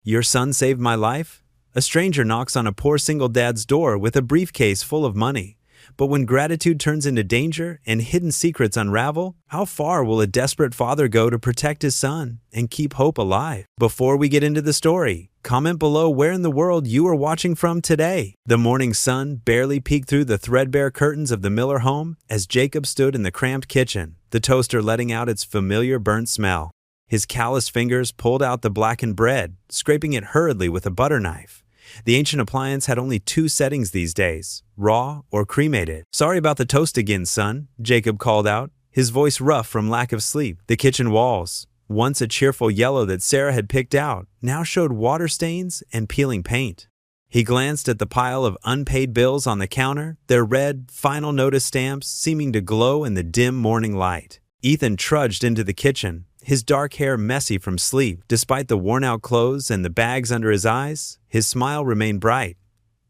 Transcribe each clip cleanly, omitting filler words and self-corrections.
Your son saved my life? A stranger knocks on a poor single dad's door with a briefcase full of money. But when gratitude turns into danger and hidden secrets unravel, how far will a desperate father go to protect his son and keep hope alive? Before we get into the story, comment below where in the world you are watching from today. The morning sun barely peeked through the threadbare curtains of the Miller home as Jacob stood in the cramped kitchen, the toaster letting out its familiar burnt smell. His calloused fingers pulled out the blackened bread, scraping it hurriedly with a butter knife. The ancient appliance had only 2 settings these days, raw or cremated. "Sorry about the toast again, son," Jacob called out, his voice rough from lack of sleep. The kitchen walls, once a cheerful yellow that Sarah had picked out, now showed water stains and peeling paint. He glanced at the pile of unpaid bills on the counter, their red, final notice stamps seeming to glow in the dim morning light. Ethan trudged into the kitchen, his dark hair messy from sleep. Despite the worn-out clothes and the bags under his eyes, his smile remained bright.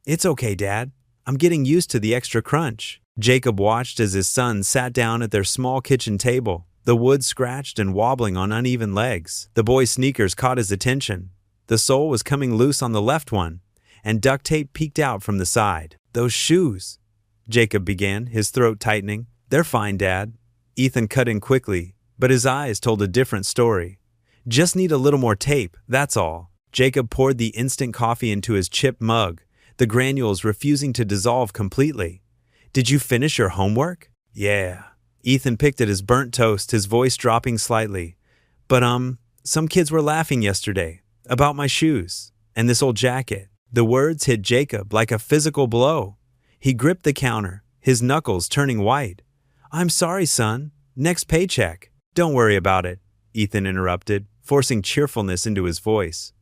"It's okay, Dad. I'm getting used to the extra crunch." Jacob watched as his son sat down at their small kitchen table, the wood scratched and wobbling on uneven legs. The boy's sneakers caught his attention. The sole was coming loose on the left one, and duct tape peeked out from the side. "Those shoes," Jacob began, his throat tightening. "They're fine, Dad." Ethan cut in quickly, but his eyes told a different story. "Just need a little more tape, that's all." Jacob poured the instant coffee into his chipped mug, the granules refusing to dissolve completely. "Did you finish your homework?" "Yeah." Ethan picked at his burnt toast, his voice dropping slightly. "But some kids were laughing yesterday about my shoes and this old jacket." The words hit Jacob like a physical blow. He gripped the counter, his knuckles turning white. "I'm sorry, son. Next paycheck." "Don't worry about it," Ethan interrupted, forcing cheerfulness into his voice.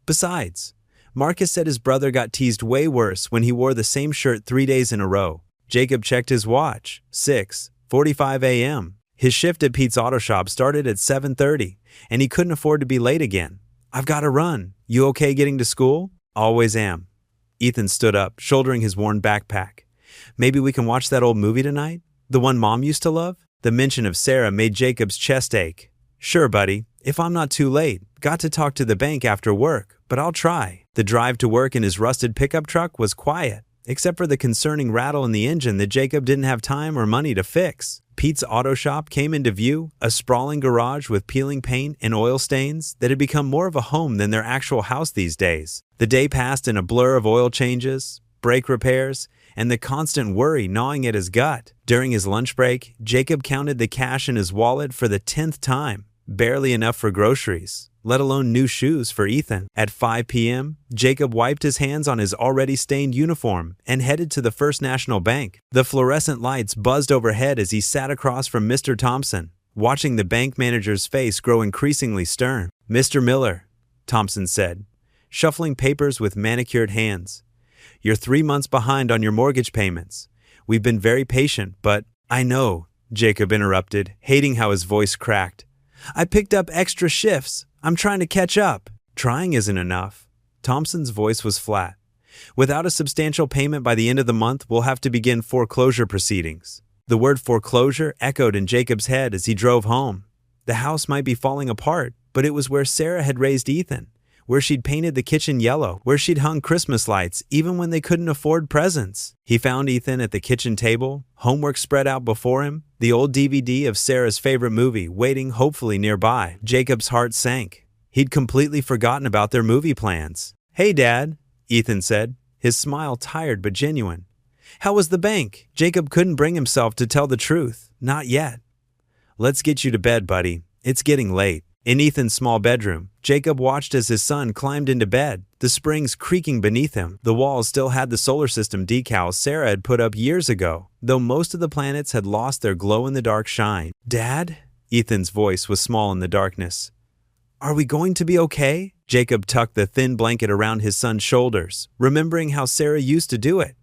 "Besides, Marcus said his brother got teased way worse when he wore the same shirt 3 days in a row." Jacob checked his watch. 6:45 a.m. His shift at Pete's Auto Shop started at 7:30, and he couldn't afford to be late again. "I've got to run. You okay getting to school?" "Always am." Ethan stood up, shouldering his worn backpack. "Maybe we can watch that old movie tonight? The one Mom used to love?" The mention of Sarah made Jacob's chest ache. "Sure, buddy, if I'm not too late. Got to talk to the bank after work, but I'll try." The drive to work in his rusted pickup truck was quiet, except for the concerning rattle in the engine that Jacob didn't have time or money to fix. Pete's Auto Shop came into view, a sprawling garage with peeling paint and oil stains that had become more of a home than their actual house these days. The day passed in a blur of oil changes, brake repairs, and the constant worry gnawing at his gut. During his lunch break, Jacob counted the cash in his wallet for the 10th time, barely enough for groceries, let alone new shoes for Ethan. At 5 p.m., Jacob wiped his hands on his already stained uniform and headed to the First National Bank. The fluorescent lights buzzed overhead as he sat across from Mr. Thompson, watching the bank manager's face grow increasingly stern. "Mr. Miller," Thompson said, shuffling papers with manicured hands. "You're 3 months behind on your mortgage payments. We've been very patient, but—" "I know," Jacob interrupted, hating how his voice cracked. "I picked up extra shifts. I'm trying to catch up." "Trying isn't enough." Thompson's voice was flat. "Without a substantial payment by the end of the month, we'll have to begin foreclosure proceedings." The word foreclosure echoed in Jacob's head as he drove home. The house might be falling apart, but it was where Sarah had raised Ethan, where she'd painted the kitchen yellow, where she'd hung Christmas lights even when they couldn't afford presents. He found Ethan at the kitchen table, homework spread out before him, the old DVD of Sarah's favorite movie waiting hopefully nearby. Jacob's heart sank. He'd completely forgotten about their movie plans. "Hey, Dad," Ethan said, his smile tired but genuine. "How was the bank?" Jacob couldn't bring himself to tell the truth. Not yet. "Let's get you to bed, buddy. It's getting late." In Ethan's small bedroom, Jacob watched as his son climbed into bed, the springs creaking beneath him. The walls still had the solar system decals Sarah had put up years ago, though most of the planets had lost their glow-in-the-dark shine. "Dad?" Ethan's voice was small in the darkness. "Are we going to be okay?" Jacob tucked the thin blanket around his son's shoulders, remembering how Sarah used to do it.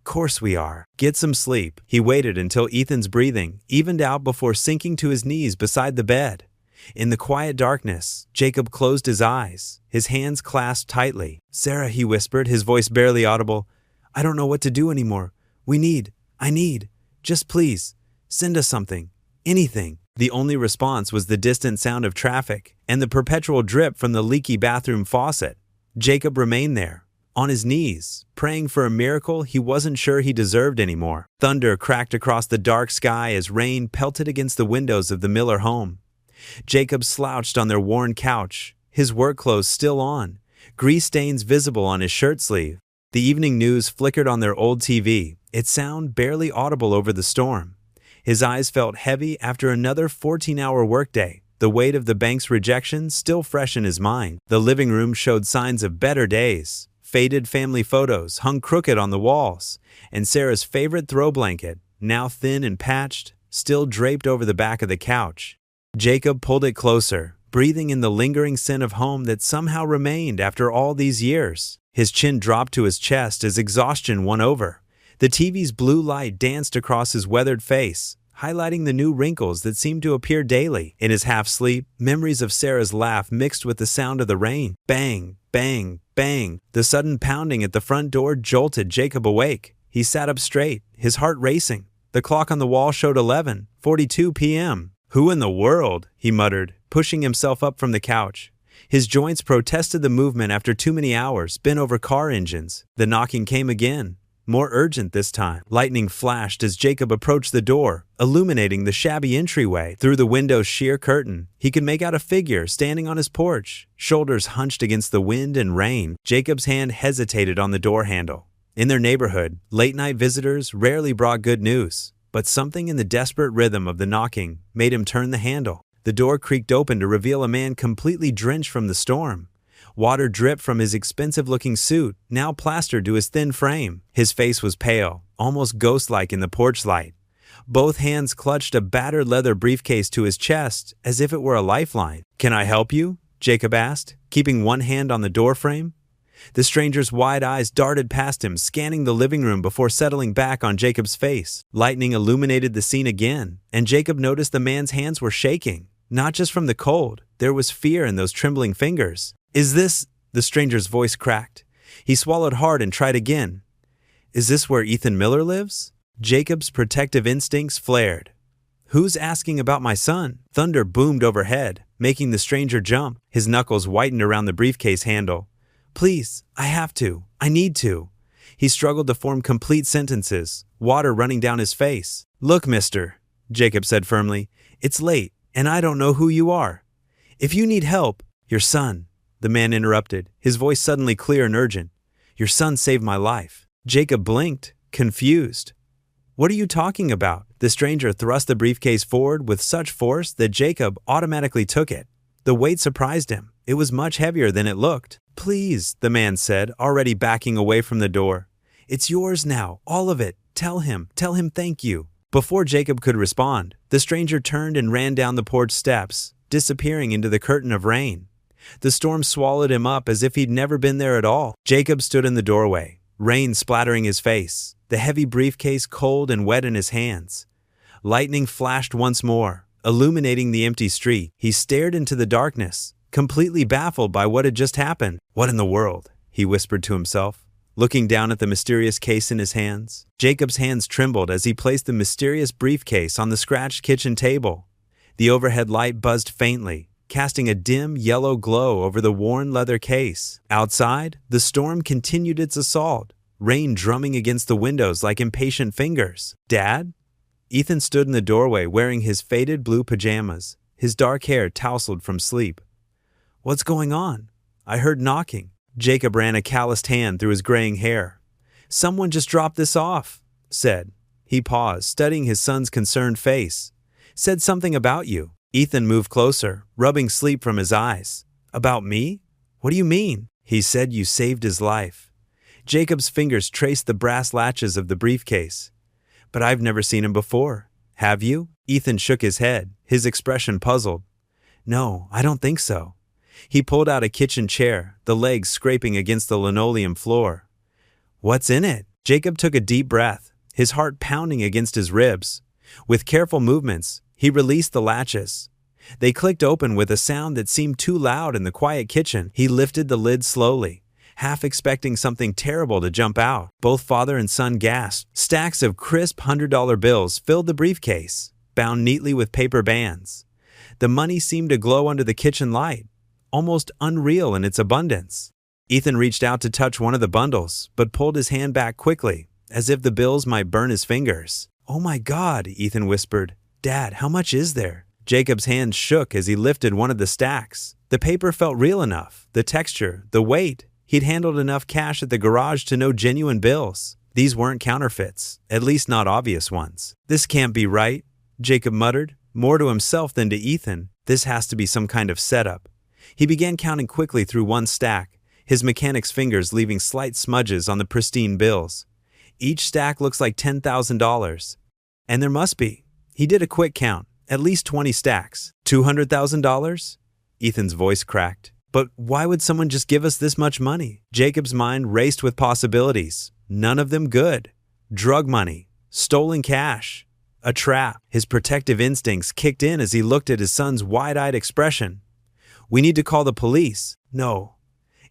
"Course we are. Get some sleep." He waited until Ethan's breathing evened out before sinking to his knees beside the bed. In the quiet darkness, Jacob closed his eyes, his hands clasped tightly. "Sarah," he whispered, his voice barely audible, "I don't know what to do anymore. I need, just please, send us something, anything." The only response was the distant sound of traffic and the perpetual drip from the leaky bathroom faucet. Jacob remained there, on his knees, praying for a miracle he wasn't sure he deserved anymore. Thunder cracked across the dark sky as rain pelted against the windows of the Miller home. Jacob slouched on their worn couch, his work clothes still on, grease stains visible on his shirt sleeve. The evening news flickered on their old TV, its sound barely audible over the storm. His eyes felt heavy after another 14-hour workday, the weight of the bank's rejection still fresh in his mind. The living room showed signs of better days. Faded family photos hung crooked on the walls, and Sarah's favorite throw blanket, now thin and patched, still draped over the back of the couch. Jacob pulled it closer, breathing in the lingering scent of home that somehow remained after all these years. His chin dropped to his chest as exhaustion won over. The TV's blue light danced across his weathered face, highlighting the new wrinkles that seemed to appear daily. In his half-sleep, memories of Sarah's laugh mixed with the sound of the rain. Bang, bang, bang. The sudden pounding at the front door jolted Jacob awake. He sat up straight, his heart racing. The clock on the wall showed 11:42 p.m. "Who in the world?" he muttered, pushing himself up from the couch. His joints protested the movement after too many hours bent over car engines. The knocking came again, more urgent this time. Lightning flashed as Jacob approached the door, illuminating the shabby entryway. Through the window's sheer curtain, he could make out a figure standing on his porch, shoulders hunched against the wind and rain. Jacob's hand hesitated on the door handle. In their neighborhood, late-night visitors rarely brought good news, but something in the desperate rhythm of the knocking made him turn the handle. The door creaked open to reveal a man completely drenched from the storm. Water dripped from his expensive-looking suit, now plastered to his thin frame. His face was pale, almost ghost-like in the porch light. Both hands clutched a battered leather briefcase to his chest, as if it were a lifeline. "Can I help you?" Jacob asked, keeping one hand on the doorframe. The stranger's wide eyes darted past him, scanning the living room before settling back on Jacob's face. Lightning illuminated the scene again, and Jacob noticed the man's hands were shaking. Not just from the cold, there was fear in those trembling fingers. "Is this—" the stranger's voice cracked. He swallowed hard and tried again. "Is this where Ethan Miller lives?" Jacob's protective instincts flared. "Who's asking about my son?" Thunder boomed overhead, making the stranger jump. His knuckles whitened around the briefcase handle. "Please, I have to. I need to." He struggled to form complete sentences, water running down his face. "Look, mister," Jacob said firmly, "it's late, and I don't know who you are. If you need help—" "Your son," the man interrupted, his voice suddenly clear and urgent. "Your son saved my life." Jacob blinked, confused. "What are you talking about?" The stranger thrust the briefcase forward with such force that Jacob automatically took it. The weight surprised him. It was much heavier than it looked. "Please," the man said, already backing away from the door. "It's yours now, all of it. Tell him thank you." Before Jacob could respond, the stranger turned and ran down the porch steps, disappearing into the curtain of rain. The storm swallowed him up as if he'd never been there at all. Jacob stood in the doorway, rain splattering his face, the heavy briefcase cold and wet in his hands. Lightning flashed once more, illuminating the empty street. He stared into the darkness, completely baffled by what had just happened. "What in the world?" he whispered to himself, looking down at the mysterious case in his hands. Jacob's hands trembled as he placed the mysterious briefcase on the scratched kitchen table. The overhead light buzzed faintly, casting a dim yellow glow over the worn leather case. Outside, the storm continued its assault, rain drumming against the windows like impatient fingers. "Dad?" Ethan stood in the doorway wearing his faded blue pajamas, his dark hair tousled from sleep. "What's going on?" "I heard knocking." Jacob ran a calloused hand through his graying hair. "Someone just dropped this off," said. He paused, studying his son's concerned face. "Said something about you." Ethan moved closer, rubbing sleep from his eyes. "About me? What do you mean?" "He said you saved his life." Jacob's fingers traced the brass latches of the briefcase. "But I've never seen him before. Have you?" Ethan shook his head, his expression puzzled. "No, I don't think so." He pulled out a kitchen chair, the legs scraping against the linoleum floor. "What's in it?" Jacob took a deep breath, his heart pounding against his ribs. With careful movements, he released the latches. They clicked open with a sound that seemed too loud in the quiet kitchen. He lifted the lid slowly, half expecting something terrible to jump out. Both father and son gasped. Stacks of crisp $100 bills filled the briefcase, bound neatly with paper bands. The money seemed to glow under the kitchen light, almost unreal in its abundance. Ethan reached out to touch one of the bundles, but pulled his hand back quickly, as if the bills might burn his fingers. "Oh my God," Ethan whispered. "Dad, how much is there?" Jacob's hand shook as he lifted one of the stacks. The paper felt real enough, the texture, the weight. He'd handled enough cash at the garage to know genuine bills. These weren't counterfeits, at least not obvious ones. "This can't be right," Jacob muttered, more to himself than to Ethan. "This has to be some kind of setup." He began counting quickly through one stack, his mechanic's fingers leaving slight smudges on the pristine bills. Each stack looks like $10,000. And there must be. He did a quick count, at least 20 stacks. $200,000? Ethan's voice cracked. But why would someone just give us this much money? Jacob's mind raced with possibilities. None of them good. Drug money. Stolen cash. A trap. His protective instincts kicked in as he looked at his son's wide-eyed expression. "We need to call the police." "No."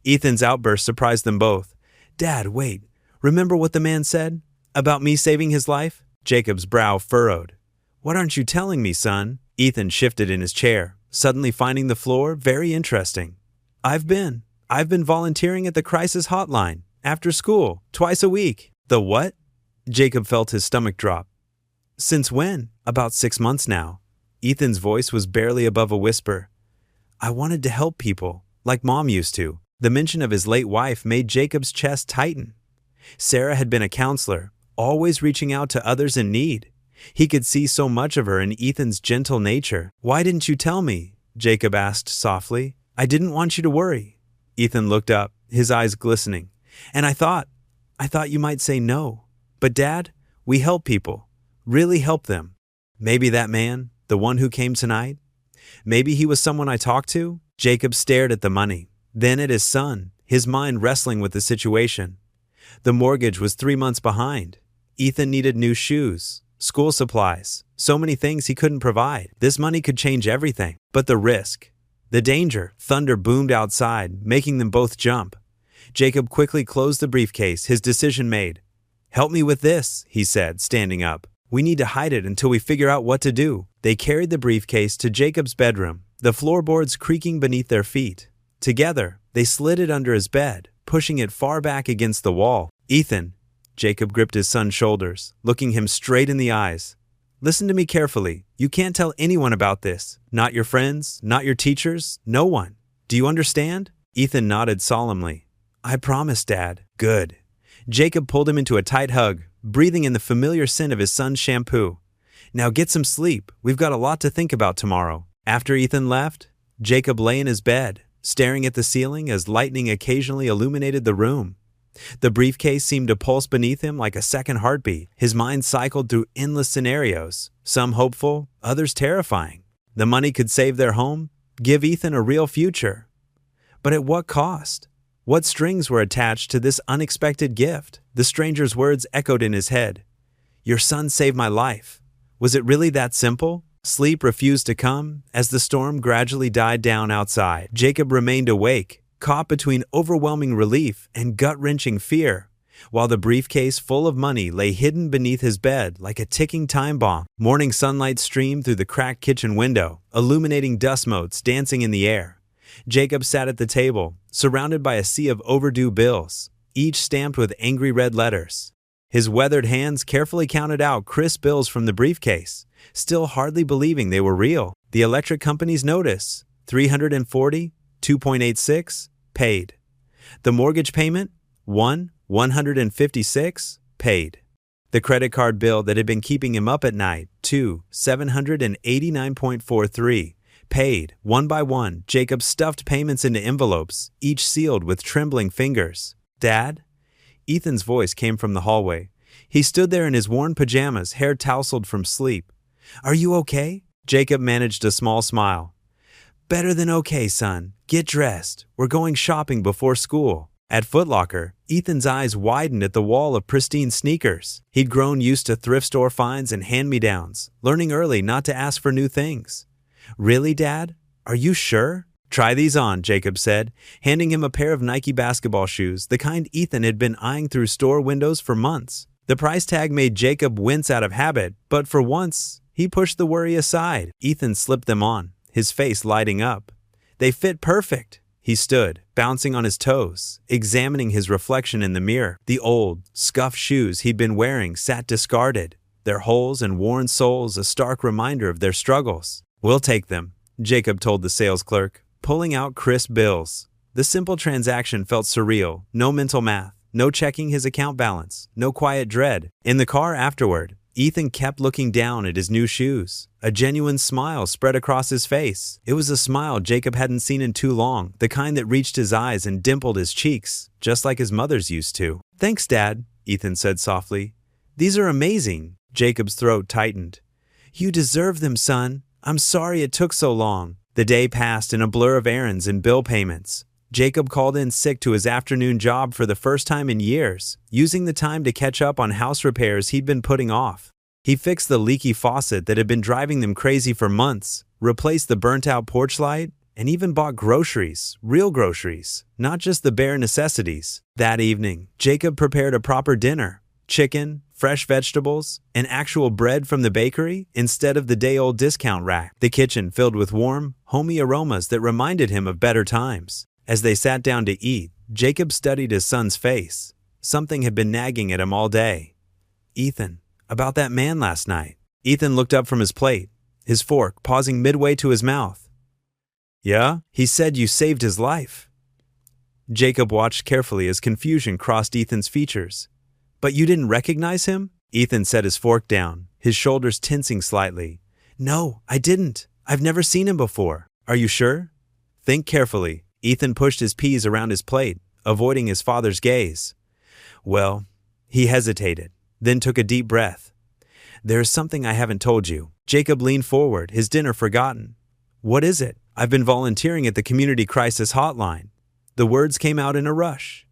Ethan's outburst surprised them both. "Dad, wait. Remember what the man said? About me saving his life?" Jacob's brow furrowed. "What aren't you telling me, son?" Ethan shifted in his chair, suddenly finding the floor very interesting. I've been volunteering at the crisis hotline, after school, twice a week." "The what?" Jacob felt his stomach drop. "Since when?" "About 6 months now." Ethan's voice was barely above a whisper. "I wanted to help people, like Mom used to." The mention of his late wife made Jacob's chest tighten. Sarah had been a counselor, always reaching out to others in need. He could see so much of her in Ethan's gentle nature. "Why didn't you tell me?" Jacob asked softly. "I didn't want you to worry." Ethan looked up, his eyes glistening. "And I thought you might say no. But Dad, we help people. Really help them. Maybe that man, the one who came tonight, maybe he was someone I talked to." Jacob stared at the money, then at his son, his mind wrestling with the situation. The mortgage was 3 months behind. Ethan needed new shoes, school supplies, so many things he couldn't provide. This money could change everything. But the risk, the danger. Thunder boomed outside, making them both jump. Jacob quickly closed the briefcase, his decision made. "Help me with this," he said, standing up. "We need to hide it until we figure out what to do." They carried the briefcase to Jacob's bedroom, the floorboards creaking beneath their feet. Together, they slid it under his bed, pushing it far back against the wall. "Ethan," Jacob gripped his son's shoulders, looking him straight in the eyes. "Listen to me carefully. You can't tell anyone about this. Not your friends, not your teachers, no one. Do you understand?" Ethan nodded solemnly. "I promise, Dad." "Good." Jacob pulled him into a tight hug, breathing in the familiar scent of his son's shampoo. "Now get some sleep. We've got a lot to think about tomorrow." After Ethan left, Jacob lay in his bed, staring at the ceiling as lightning occasionally illuminated the room. The briefcase seemed to pulse beneath him like a second heartbeat. His mind cycled through endless scenarios, some hopeful, others terrifying. The money could save their home, give Ethan a real future. But at what cost? What strings were attached to this unexpected gift? The stranger's words echoed in his head. "Your son saved my life." Was it really that simple? Sleep refused to come. As the storm gradually died down outside, Jacob remained awake, caught between overwhelming relief and gut-wrenching fear, while the briefcase full of money lay hidden beneath his bed like a ticking time bomb. Morning sunlight streamed through the cracked kitchen window, illuminating dust motes dancing in the air. Jacob sat at the table, surrounded by a sea of overdue bills, each stamped with angry red letters. His weathered hands carefully counted out crisp bills from the briefcase, still hardly believing they were real. The electric company's notice, $340, $2.86, paid. The mortgage payment, $156, paid. The credit card bill that had been keeping him up at night, $789.43, paid. One by one, Jacob stuffed payments into envelopes, each sealed with trembling fingers. "Dad?" Ethan's voice came from the hallway. He stood there in his worn pajamas, hair tousled from sleep. "Are you okay?" Jacob managed a small smile. "Better than okay, son. Get dressed. We're going shopping before school." At Foot Locker, Ethan's eyes widened at the wall of pristine sneakers. He'd grown used to thrift store finds and hand-me-downs, learning early not to ask for new things. "Really, Dad? Are you sure?" "Try these on," Jacob said, handing him a pair of Nike basketball shoes, the kind Ethan had been eyeing through store windows for months. The price tag made Jacob wince out of habit, but for once, he pushed the worry aside. Ethan slipped them on, his face lighting up. They fit perfect. He stood, bouncing on his toes, examining his reflection in the mirror. The old, scuffed shoes he'd been wearing sat discarded, their holes and worn soles a stark reminder of their struggles. "We'll take them," Jacob told the sales clerk, pulling out crisp bills. The simple transaction felt surreal, no mental math, no checking his account balance, no quiet dread. In the car afterward, Ethan kept looking down at his new shoes. A genuine smile spread across his face. It was a smile Jacob hadn't seen in too long, the kind that reached his eyes and dimpled his cheeks, just like his mother's used to. "Thanks, Dad," Ethan said softly. "These are amazing." Jacob's throat tightened. "You deserve them, son. I'm sorry it took so long." The day passed in a blur of errands and bill payments. Jacob called in sick to his afternoon job for the first time in years, using the time to catch up on house repairs he'd been putting off. He fixed the leaky faucet that had been driving them crazy for months, replaced the burnt-out porch light, and even bought groceries, real groceries, not just the bare necessities. That evening, Jacob prepared a proper dinner: chicken, fresh vegetables, and actual bread from the bakery instead of the day-old discount rack. The kitchen filled with warm, homey aromas that reminded him of better times. As they sat down to eat, Jacob studied his son's face. Something had been nagging at him all day. "Ethan, about that man last night." Ethan looked up from his plate, his fork pausing midway to his mouth. "Yeah? He said you saved his life." Jacob watched carefully as confusion crossed Ethan's features. "But you didn't recognize him?" Ethan set his fork down, his shoulders tensing slightly. "No, I didn't. I've never seen him before." "Are you sure?" "Think carefully." Ethan pushed his peas around his plate, avoiding his father's gaze. "Well," he hesitated, then took a deep breath. "There's something I haven't told you." Jacob leaned forward, his dinner forgotten. "What is it?" "I've been volunteering at the Community Crisis Hotline." The words came out in a rush.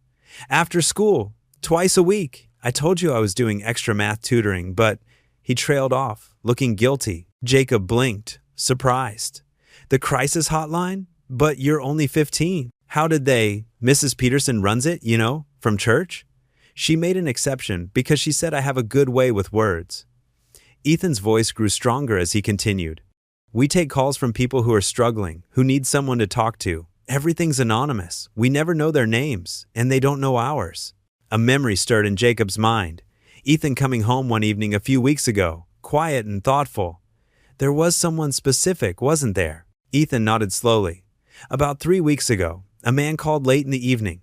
"After school, twice a week. I told you I was doing extra math tutoring, but..." He trailed off, looking guilty. Jacob blinked, surprised. "The Crisis Hotline? But you're only 15. How did they..." "Mrs. Peterson runs it, you know, from church." She made an exception because she said I have a good way with words. Ethan's voice grew stronger as he continued. "We take calls from people who are struggling, who need someone to talk to. Everything's anonymous. We never know their names, and they don't know ours." A memory stirred in Jacob's mind. Ethan coming home one evening a few weeks ago, quiet and thoughtful. There was someone specific, wasn't there? Ethan nodded slowly. "About 3 weeks ago, a man called late in the evening."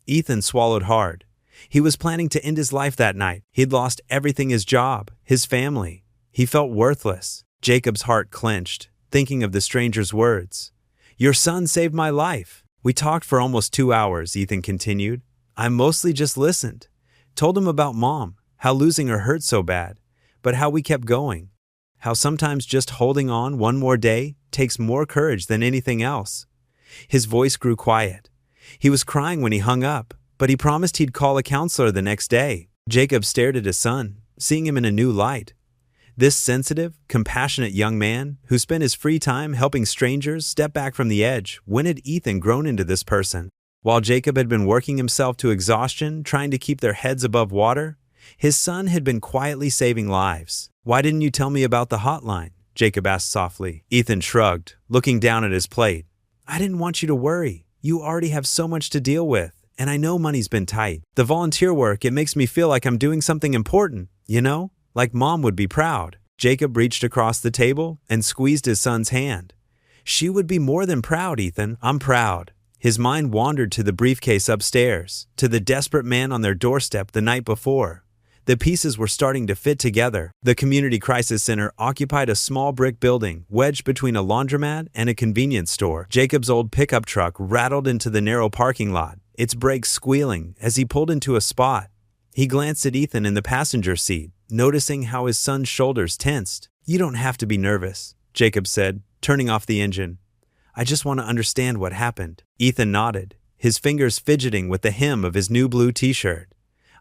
Ethan swallowed hard. He was planning to end his life that night. He'd lost everything: his job, his family. He felt worthless. Jacob's heart clenched, thinking of the stranger's words. "Your son saved my life." "We talked for almost 2 hours, Ethan continued. "I mostly just listened. Told him about Mom, how losing her hurt so bad, but how we kept going. How sometimes just holding on one more day takes more courage than anything else." His voice grew quiet. He was crying when he hung up, but he promised he'd call a counselor the next day. Jacob stared at his son, seeing him in a new light. This sensitive, compassionate young man, who spent his free time helping strangers step back from the edge, when had Ethan grown into this person? While Jacob had been working himself to exhaustion, trying to keep their heads above water, his son had been quietly saving lives. "Why didn't you tell me about the hotline?" Jacob asked softly. Ethan shrugged, looking down at his plate. "I didn't want you to worry. You already have so much to deal with, and I know money's been tight. The volunteer work, it makes me feel like I'm doing something important, you know? Like Mom would be proud." Jacob reached across the table and squeezed his son's hand. "She would be more than proud, Ethan. I'm proud." His mind wandered to the briefcase upstairs, to the desperate man on their doorstep the night before. The pieces were starting to fit together. The Community Crisis Center occupied a small brick building wedged between a laundromat and a convenience store. Jacob's old pickup truck rattled into the narrow parking lot, its brakes squealing as he pulled into a spot. He glanced at Ethan in the passenger seat, noticing how his son's shoulders tensed. "You don't have to be nervous," Jacob said, turning off the engine. "I just want to understand what happened." Ethan nodded, his fingers fidgeting with the hem of his new blue t-shirt.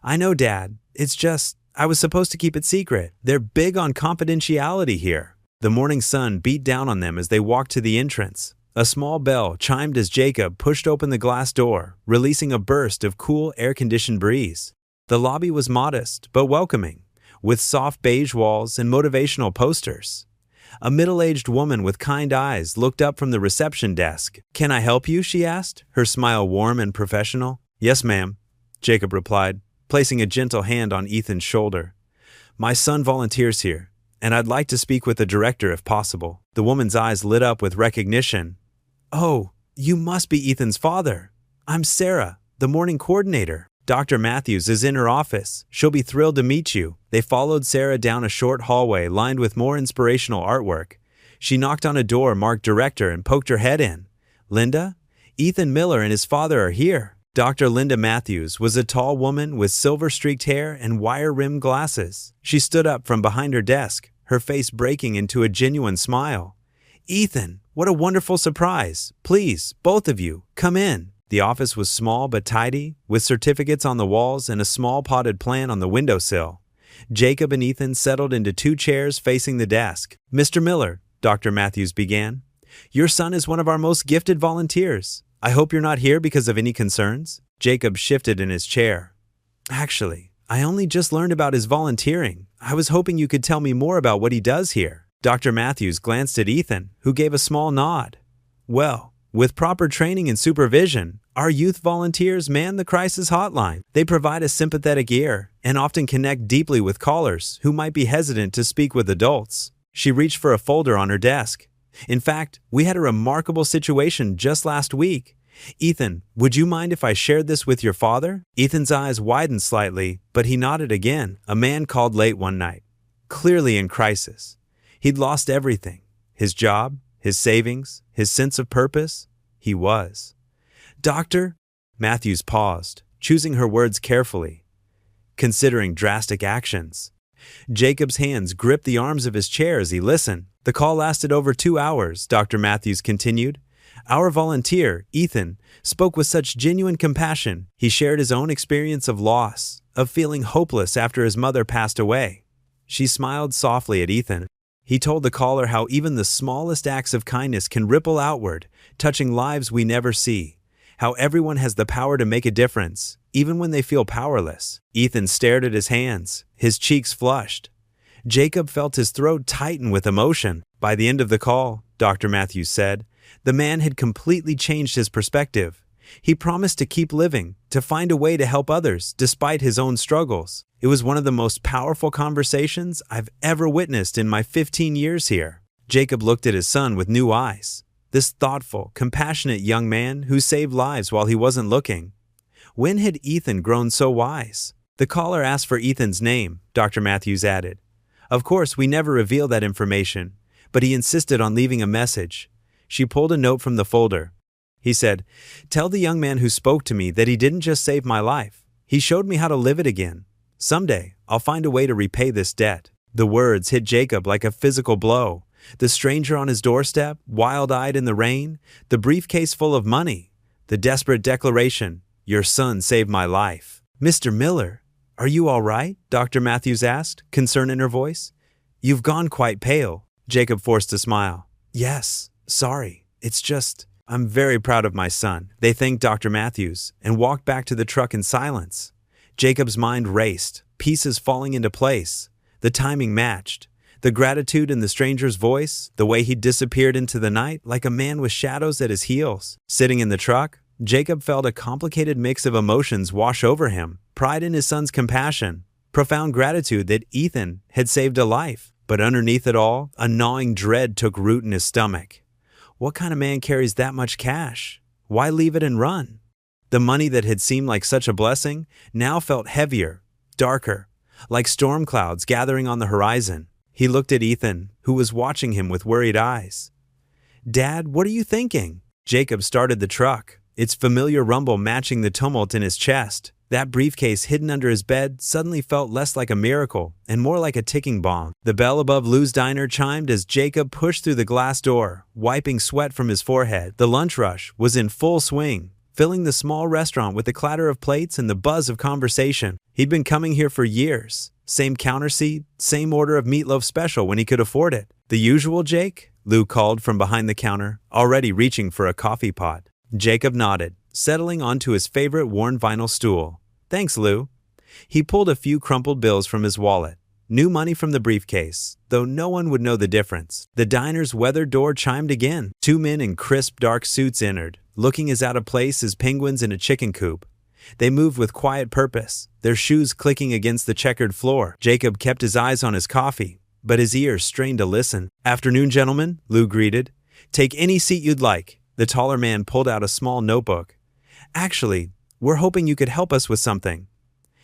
"I know, Dad. It's just, I was supposed to keep it secret. They're big on confidentiality here." The morning sun beat down on them as they walked to the entrance. A small bell chimed as Jacob pushed open the glass door, releasing a burst of cool, air-conditioned breeze. The lobby was modest but welcoming, with soft beige walls and motivational posters. A middle-aged woman with kind eyes looked up from the reception desk. "Can I help you?" she asked, her smile warm and professional. "Yes, ma'am," Jacob replied, placing a gentle hand on Ethan's shoulder. "My son volunteers here, and I'd like to speak with the director if possible." The woman's eyes lit up with recognition. "Oh, you must be Ethan's father. I'm Sarah, the morning coordinator. Dr. Matthews is in her office. She'll be thrilled to meet you." They followed Sarah down a short hallway lined with more inspirational artwork. She knocked on a door marked director and poked her head in. "Linda? Ethan Miller and his father are here." Dr. Linda Matthews was a tall woman with silver-streaked hair and wire-rimmed glasses. She stood up from behind her desk, her face breaking into a genuine smile. "Ethan, what a wonderful surprise. Please, both of you, come in." The office was small but tidy, with certificates on the walls and a small potted plant on the windowsill. Jacob and Ethan settled into 2 chairs facing the desk. "Mr. Miller," Dr. Matthews began, "your son is one of our most gifted volunteers. I hope you're not here because of any concerns." Jacob shifted in his chair. "Actually, I only just learned about his volunteering. I was hoping you could tell me more about what he does here." Dr. Matthews glanced at Ethan, who gave a small nod. "Well, with proper training and supervision, our youth volunteers man the crisis hotline. They provide a sympathetic ear and often connect deeply with callers who might be hesitant to speak with adults." She reached for a folder on her desk. "In fact, we had a remarkable situation just last week. Ethan, would you mind if I shared this with your father?" Ethan's eyes widened slightly, but he nodded again. "A man called late one night, clearly in crisis. He'd lost everything. His job, his savings, his sense of purpose. He was." "Doctor?" Matthews paused, choosing her words carefully, considering drastic actions. Jacob's hands gripped the arms of his chair as he listened. "The call lasted over 2 hours," Dr. Matthews continued. "Our volunteer, Ethan, spoke with such genuine compassion. He shared his own experience of loss, of feeling hopeless after his mother passed away." She smiled softly at Ethan. He told the caller how even the smallest acts of kindness can ripple outward, touching lives we never see. How everyone has the power to make a difference, even when they feel powerless. Ethan stared at his hands, his cheeks flushed. Jacob felt his throat tighten with emotion. By the end of the call, Dr. Matthews said, the man had completely changed his perspective. He promised to keep living, to find a way to help others despite his own struggles. It was one of the most powerful conversations I've ever witnessed in my 15 years here. Jacob looked at his son with new eyes. This thoughtful, compassionate young man who saved lives while he wasn't looking. When had Ethan grown so wise? The caller asked for Ethan's name, Dr. Matthews added. Of course, we never reveal that information, but he insisted on leaving a message. She pulled a note from the folder. He said, "Tell the young man who spoke to me that he didn't just save my life. He showed me how to live it again. Someday, I'll find a way to repay this debt." The words hit Jacob like a physical blow. The stranger on his doorstep, wild-eyed in the rain, the briefcase full of money, the desperate declaration, "Your son saved my life." "Mr. Miller, are you all right?" Dr. Matthews asked, concern in her voice. "You've gone quite pale." Jacob forced a smile. "Yes, sorry. It's just, I'm very proud of my son." They thanked Dr. Matthews and walked back to the truck in silence. Jacob's mind raced, pieces falling into place. The timing matched. The gratitude in the stranger's voice, the way he disappeared into the night like a man with shadows at his heels. Sitting in the truck, Jacob felt a complicated mix of emotions wash over him. Pride in his son's compassion, profound gratitude that Ethan had saved a life. But underneath it all, a gnawing dread took root in his stomach. What kind of man carries that much cash? Why leave it and run? The money that had seemed like such a blessing now felt heavier, darker, like storm clouds gathering on the horizon. He looked at Ethan, who was watching him with worried eyes. "Dad, what are you thinking?" Jacob started the truck, its familiar rumble matching the tumult in his chest. That briefcase hidden under his bed suddenly felt less like a miracle and more like a ticking bomb. The bell above Lou's diner chimed as Jacob pushed through the glass door, wiping sweat from his forehead. The lunch rush was in full swing, filling the small restaurant with the clatter of plates and the buzz of conversation. He'd been coming here for years. Same counter seat, same order of meatloaf special when he could afford it. "The usual, Jake?" Lou called from behind the counter, already reaching for a coffee pot. Jacob nodded, settling onto his favorite worn vinyl stool. "Thanks, Lou." He pulled a few crumpled bills from his wallet. New money from the briefcase, though no one would know the difference. The diner's weathered door chimed again. Two men in crisp, dark suits entered, looking as out of place as penguins in a chicken coop. They moved with quiet purpose, their shoes clicking against the checkered floor. Jacob kept his eyes on his coffee, but his ears strained to listen. "Afternoon, gentlemen," Lou greeted. "Take any seat you'd like." The taller man pulled out a small notebook. "Actually, we're hoping you could help us with something."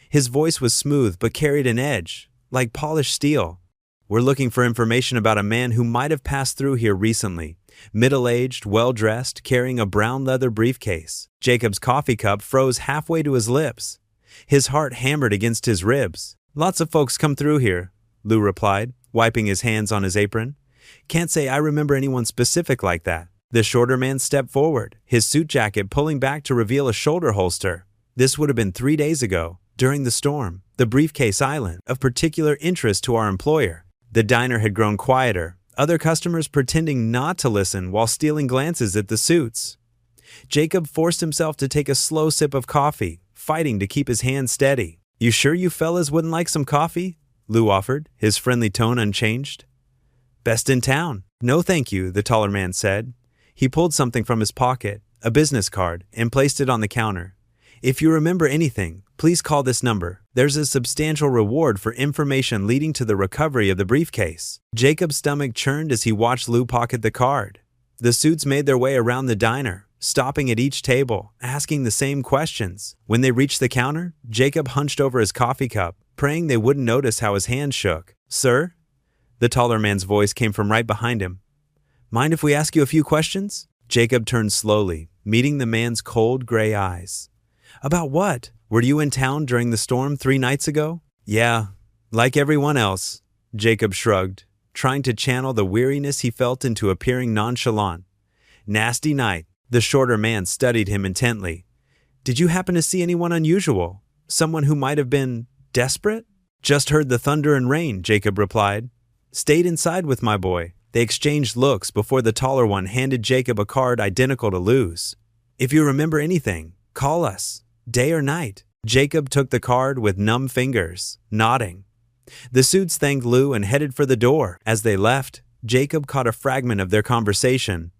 His voice was smooth but carried an edge, like polished steel. "We're looking for information about a man who might have passed through here recently. Middle-aged, well-dressed, carrying a brown leather briefcase." Jacob's coffee cup froze halfway to his lips. His heart hammered against his ribs. "Lots of folks come through here," Lou replied, wiping his hands on his apron. "Can't say I remember anyone specific like that." The shorter man stepped forward, his suit jacket pulling back to reveal a shoulder holster. This would have been 3 days ago, during the storm, the Briefcase Island, of particular interest to our employer. The diner had grown quieter, other customers pretending not to listen while stealing glances at the suits. Jacob forced himself to take a slow sip of coffee, fighting to keep his hands steady. "You sure you fellas wouldn't like some coffee?" Lou offered, his friendly tone unchanged. "Best in town." "No thank you," the taller man said. He pulled something from his pocket, a business card, and placed it on the counter. "If you remember anything, please call this number. There's a substantial reward for information leading to the recovery of the briefcase." Jacob's stomach churned as he watched Lou pocket the card. The suits made their way around the diner, stopping at each table, asking the same questions. When they reached the counter, Jacob hunched over his coffee cup, praying they wouldn't notice how his hands shook. "Sir?" The taller man's voice came from right behind him. "Mind if we ask you a few questions?" Jacob turned slowly, meeting the man's cold gray eyes. "About what? Were you in town during the storm 3 nights ago?" "Yeah, like everyone else," Jacob shrugged, trying to channel the weariness he felt into appearing nonchalant. "Nasty night." The shorter man studied him intently. "Did you happen to see anyone unusual? Someone who might have been desperate?" "Just heard the thunder and rain," Jacob replied. "Stayed inside with my boy." They exchanged looks before the taller one handed Jacob a card identical to Lou's. "If you remember anything, call us, day or night." Jacob took the card with numb fingers, nodding. The suits thanked Lou and headed for the door. As they left, Jacob caught a fragment of their conversation.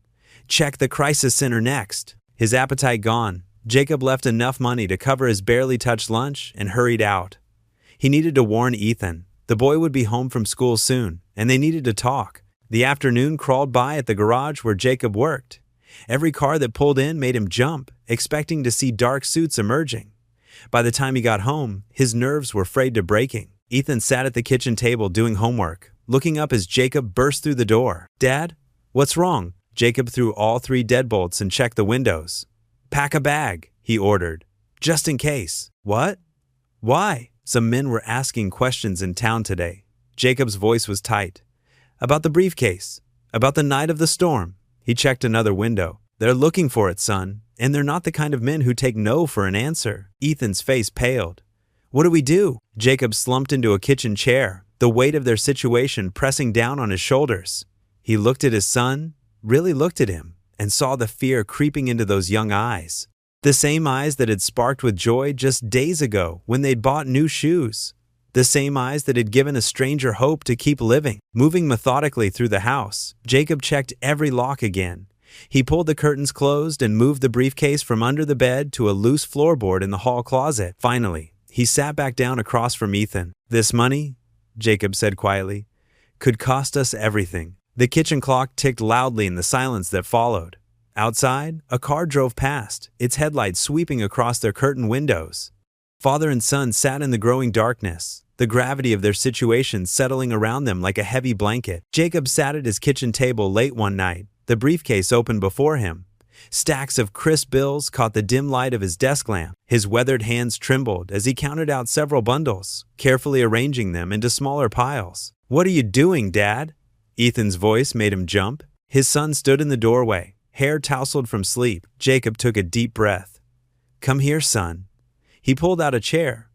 "Check the crisis center next." His appetite gone, Jacob left enough money to cover his barely touched lunch and hurried out. He needed to warn Ethan. The boy would be home from school soon, and they needed to talk. The afternoon crawled by at the garage where Jacob worked. Every car that pulled in made him jump, expecting to see dark suits emerging. By the time he got home, his nerves were frayed to breaking. Ethan sat at the kitchen table doing homework, looking up as Jacob burst through the door. "Dad, what's wrong?" Jacob threw all 3 deadbolts and checked the windows. "Pack a bag," he ordered. "Just in case." "What? Why?" Some men were asking questions in town today. Jacob's voice was tight. "About the briefcase. About the night of the storm." He checked another window. "They're looking for it, son, and they're not the kind of men who take no for an answer." Ethan's face paled. "What do we do?" Jacob slumped into a kitchen chair, the weight of their situation pressing down on his shoulders. He looked at his son, really looked at him, and saw the fear creeping into those young eyes. The same eyes that had sparked with joy just days ago when they'd bought new shoes. The same eyes that had given a stranger hope to keep living. Moving methodically through the house, Jacob checked every lock again. He pulled the curtains closed and moved the briefcase from under the bed to a loose floorboard in the hall closet. Finally, he sat back down across from Ethan. "This money," Jacob said quietly, "could cost us everything." The kitchen clock ticked loudly in the silence that followed. Outside, a car drove past, its headlights sweeping across their curtained windows. Father and son sat in the growing darkness, the gravity of their situation settling around them like a heavy blanket. Jacob sat at his kitchen table late one night, the briefcase open before him. Stacks of crisp bills caught the dim light of his desk lamp. His weathered hands trembled as he counted out several bundles, carefully arranging them into smaller piles. "What are you doing, Dad?" Ethan's voice made him jump. His son stood in the doorway, hair tousled from sleep. Jacob took a deep breath. "Come here, son." He pulled out a chair.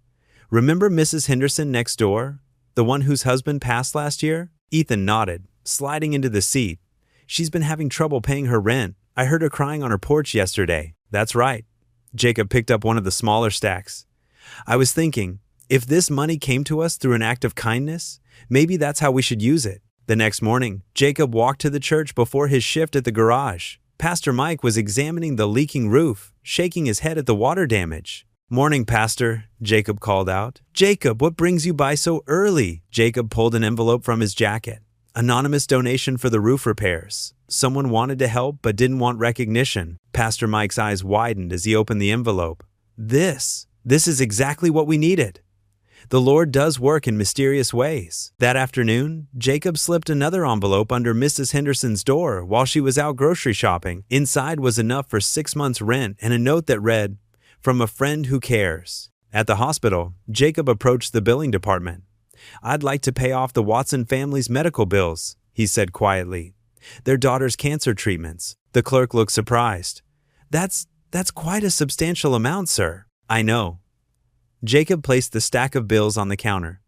"Remember Mrs. Henderson next door? The one whose husband passed last year?" Ethan nodded, sliding into the seat. "She's been having trouble paying her rent. I heard her crying on her porch yesterday." "That's right." Jacob picked up one of the smaller stacks. "I was thinking, if this money came to us through an act of kindness, Maybe that's how we should use it. The next morning, Jacob walked to the church before his shift at the garage. Pastor Mike was examining the leaking roof, shaking his head at the water damage. "Morning, Pastor," Jacob called out. "Jacob, what brings you by so early?" Jacob pulled an envelope from his jacket. "Anonymous donation for the roof repairs. Someone wanted to help but didn't want recognition." Pastor Mike's eyes widened as he opened the envelope. This is exactly what we needed. The Lord does work in mysterious ways. That afternoon, Jacob slipped another envelope under Mrs. Henderson's door while she was out grocery shopping. Inside was enough for 6 months' rent and a note that read, "From a friend who cares." At the hospital, Jacob approached the billing department. "I'd like to pay off the Watson family's medical bills," he said quietly. "Their daughter's cancer treatments." The clerk looked surprised. That's quite a substantial amount, sir." "I know." Jacob placed the stack of bills on the counter.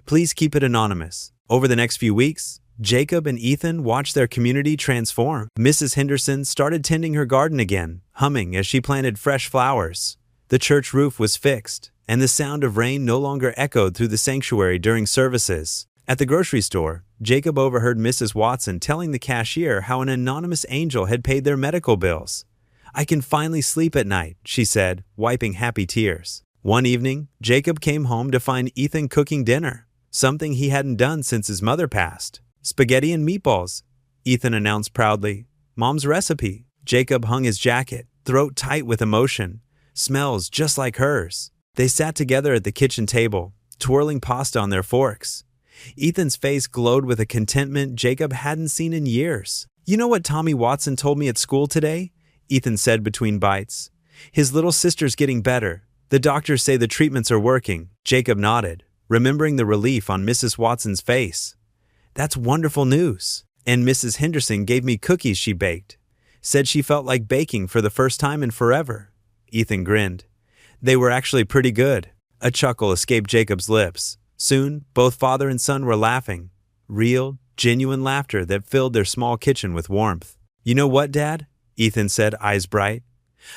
"Please keep it anonymous." Over the next few weeks, Jacob and Ethan watched their community transform. Mrs. Henderson started tending her garden again, humming as she planted fresh flowers. The church roof was fixed, and the sound of rain no longer echoed through the sanctuary during services. At the grocery store, Jacob overheard Mrs. Watson telling the cashier how an anonymous angel had paid their medical bills. "I can finally sleep at night," she said, wiping happy tears. One evening, Jacob came home to find Ethan cooking dinner, something he hadn't done since his mother passed. "Spaghetti and meatballs," Ethan announced proudly. "Mom's recipe." Jacob hung his jacket, throat tight with emotion. "Smells just like hers." They sat together at the kitchen table, twirling pasta on their forks. Ethan's face glowed with a contentment Jacob hadn't seen in years. "You know what Tommy Watson told me at school today?" Ethan said between bites. "His little sister's getting better. The doctors say the treatments are working." Jacob nodded, remembering the relief on Mrs. Watson's face. "That's wonderful news. And Mrs. Henderson gave me cookies she baked. Said she felt like baking for the first time in forever." Ethan grinned. "They were actually pretty good." A chuckle escaped Jacob's lips. Soon, both father and son were laughing. Real, genuine laughter that filled their small kitchen with warmth. "You know what, Dad?" Ethan said, eyes bright.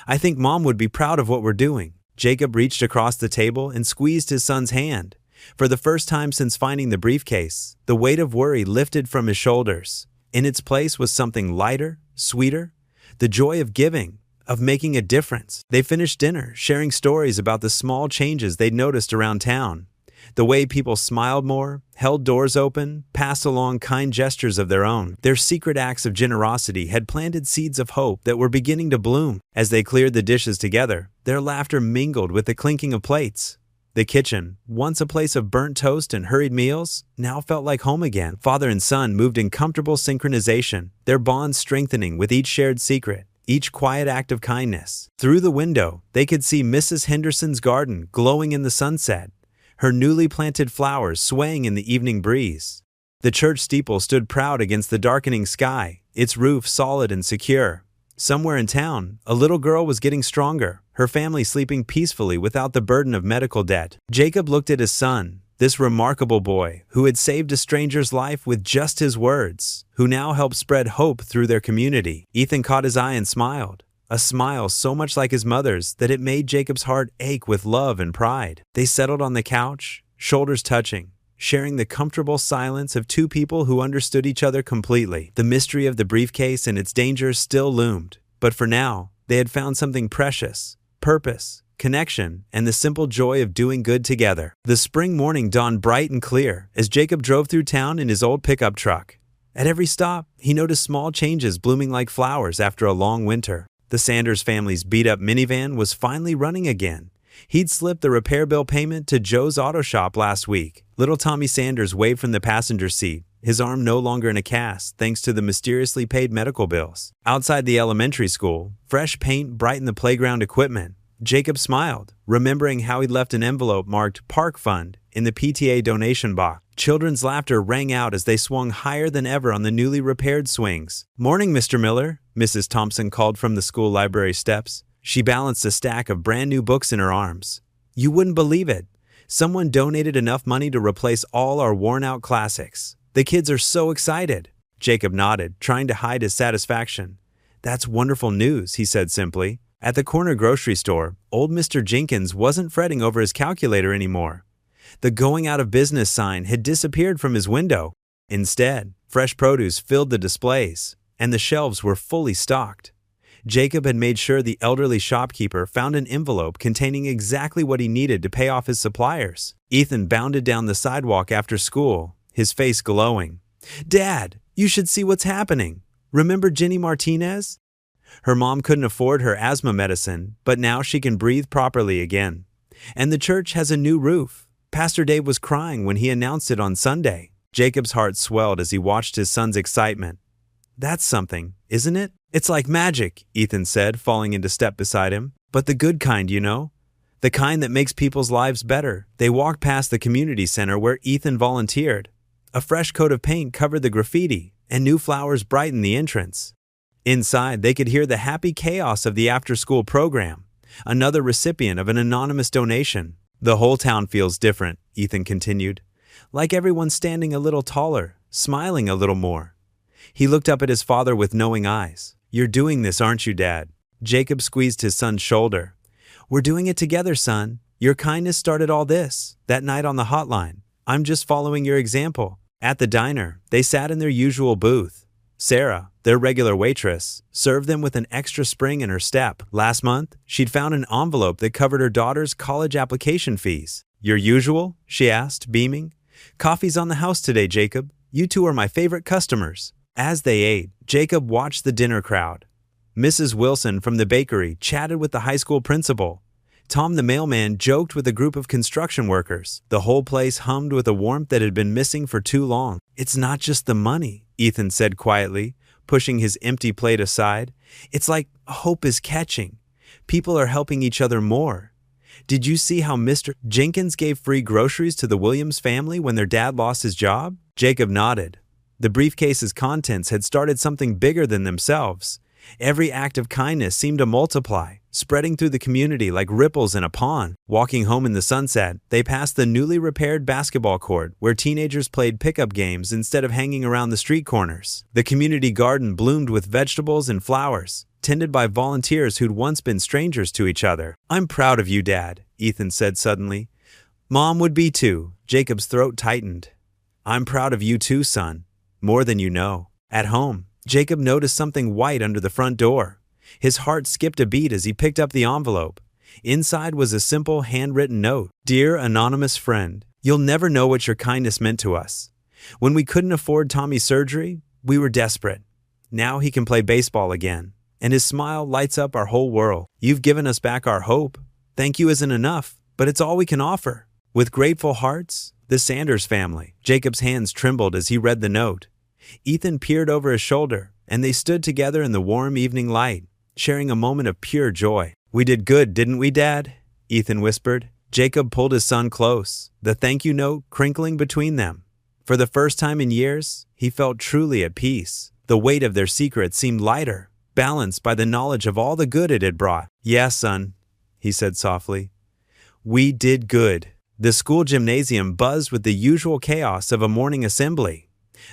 "I think Mom would be proud of what we're doing." Jacob reached across the table and squeezed his son's hand. For the first time since finding the briefcase, the weight of worry lifted from his shoulders. In its place was something lighter, sweeter, the joy of giving, of making a difference. They finished dinner, sharing stories about the small changes they'd noticed around town. The way people smiled more, held doors open, passed along kind gestures of their own. Their secret acts of generosity had planted seeds of hope that were beginning to bloom. As they cleared the dishes together, their laughter mingled with the clinking of plates. The kitchen, once a place of burnt toast and hurried meals, now felt like home again. Father and son moved in comfortable synchronization, their bond strengthening with each shared secret, each quiet act of kindness. Through the window, they could see Mrs. Henderson's garden glowing in the sunset, her newly planted flowers swaying in the evening breeze. The church steeple stood proud against the darkening sky, its roof solid and secure. Somewhere in town, a little girl was getting stronger, her family sleeping peacefully without the burden of medical debt. Jacob looked at his son, this remarkable boy who had saved a stranger's life with just his words, who now helped spread hope through their community. Ethan caught his eye and smiled. A smile so much like his mother's that it made Jacob's heart ache with love and pride. They settled on the couch, shoulders touching, sharing the comfortable silence of two people who understood each other completely. The mystery of the briefcase and its dangers still loomed, but for now, they had found something precious: purpose, connection, and the simple joy of doing good together. The spring morning dawned bright and clear as Jacob drove through town in his old pickup truck. At every stop, he noticed small changes blooming like flowers after a long winter. The Sanders family's beat-up minivan was finally running again. He'd slipped the repair bill payment to Joe's auto shop last week. Little Tommy Sanders waved from the passenger seat, his arm no longer in a cast thanks to the mysteriously paid medical bills. Outside the elementary school, fresh paint brightened the playground equipment. Jacob smiled, remembering how he'd left an envelope marked Park Fund in the PTA donation box. Children's laughter rang out as they swung higher than ever on the newly repaired swings. "Morning, Mr. Miller," Mrs. Thompson called from the school library steps. She balanced a stack of brand new books in her arms. "You wouldn't believe it. Someone donated enough money to replace all our worn-out classics. The kids are so excited." Jacob nodded, trying to hide his satisfaction. "That's wonderful news," he said simply. At the corner grocery store, old Mr. Jenkins wasn't fretting over his calculator anymore. The going out of business sign had disappeared from his window. Instead, fresh produce filled the displays, and the shelves were fully stocked. Jacob had made sure the elderly shopkeeper found an envelope containing exactly what he needed to pay off his suppliers. Ethan bounded down the sidewalk after school, his face glowing. "Dad, you should see what's happening. Remember Jenny Martinez? Her mom couldn't afford her asthma medicine, but now she can breathe properly again. And the church has a new roof. Pastor Dave was crying when he announced it on Sunday." Jacob's heart swelled as he watched his son's excitement. "That's something, isn't it?" "It's like magic," Ethan said, falling into step beside him. "But the good kind, you know? The kind that makes people's lives better." They walked past the community center where Ethan volunteered. A fresh coat of paint covered the graffiti, and new flowers brightened the entrance. Inside, they could hear the happy chaos of the after-school program, another recipient of an anonymous donation. "The whole town feels different," Ethan continued. "Like everyone's standing a little taller, smiling a little more." He looked up at his father with knowing eyes. "You're doing this, aren't you, Dad?" Jacob squeezed his son's shoulder. "We're doing it together, son. Your kindness started all this, that night on the hotline. I'm just following your example." At the diner, they sat in their usual booth. Sarah, their regular waitress, served them with an extra spring in her step. Last month, she'd found an envelope that covered her daughter's college application fees. "Your usual?" she asked, beaming. "Coffee's on the house today, Jacob. You two are my favorite customers." As they ate, Jacob watched the dinner crowd. Mrs. Wilson from the bakery chatted with the high school principal. Tom the mailman joked with a group of construction workers. The whole place hummed with a warmth that had been missing for too long. "It's not just the money," Ethan said quietly, pushing his empty plate aside. "It's like hope is catching. People are helping each other more. Did you see how Mr. Jenkins gave free groceries to the Williams family when their dad lost his job?" Jacob nodded. The briefcase's contents had started something bigger than themselves. Every act of kindness seemed to multiply, spreading through the community like ripples in a pond. Walking home in the sunset, they passed the newly repaired basketball court where teenagers played pickup games instead of hanging around the street corners. The community garden bloomed with vegetables and flowers, tended by volunteers who'd once been strangers to each other. "I'm proud of you, Dad," Ethan said suddenly. "Mom would be too." Jacob's throat tightened. "I'm proud of you too, son. More than you know." At home, Jacob noticed something white under the front door. His heart skipped a beat as he picked up the envelope. Inside was a simple, handwritten note. "Dear anonymous friend, you'll never know what your kindness meant to us. When we couldn't afford Tommy's surgery, we were desperate. Now he can play baseball again, and his smile lights up our whole world. You've given us back our hope. Thank you isn't enough, but it's all we can offer. With grateful hearts, the Sanders family." Jacob's hands trembled as he read the note. Ethan peered over his shoulder, and they stood together in the warm evening light, sharing a moment of pure joy. "We did good, didn't we, Dad?" Ethan whispered. Jacob pulled his son close, the thank you note crinkling between them. For the first time in years, he felt truly at peace. The weight of their secret seemed lighter, balanced by the knowledge of all the good it had brought. "Yes, son," he said softly. "We did good." The school gymnasium buzzed with the usual chaos of a morning assembly.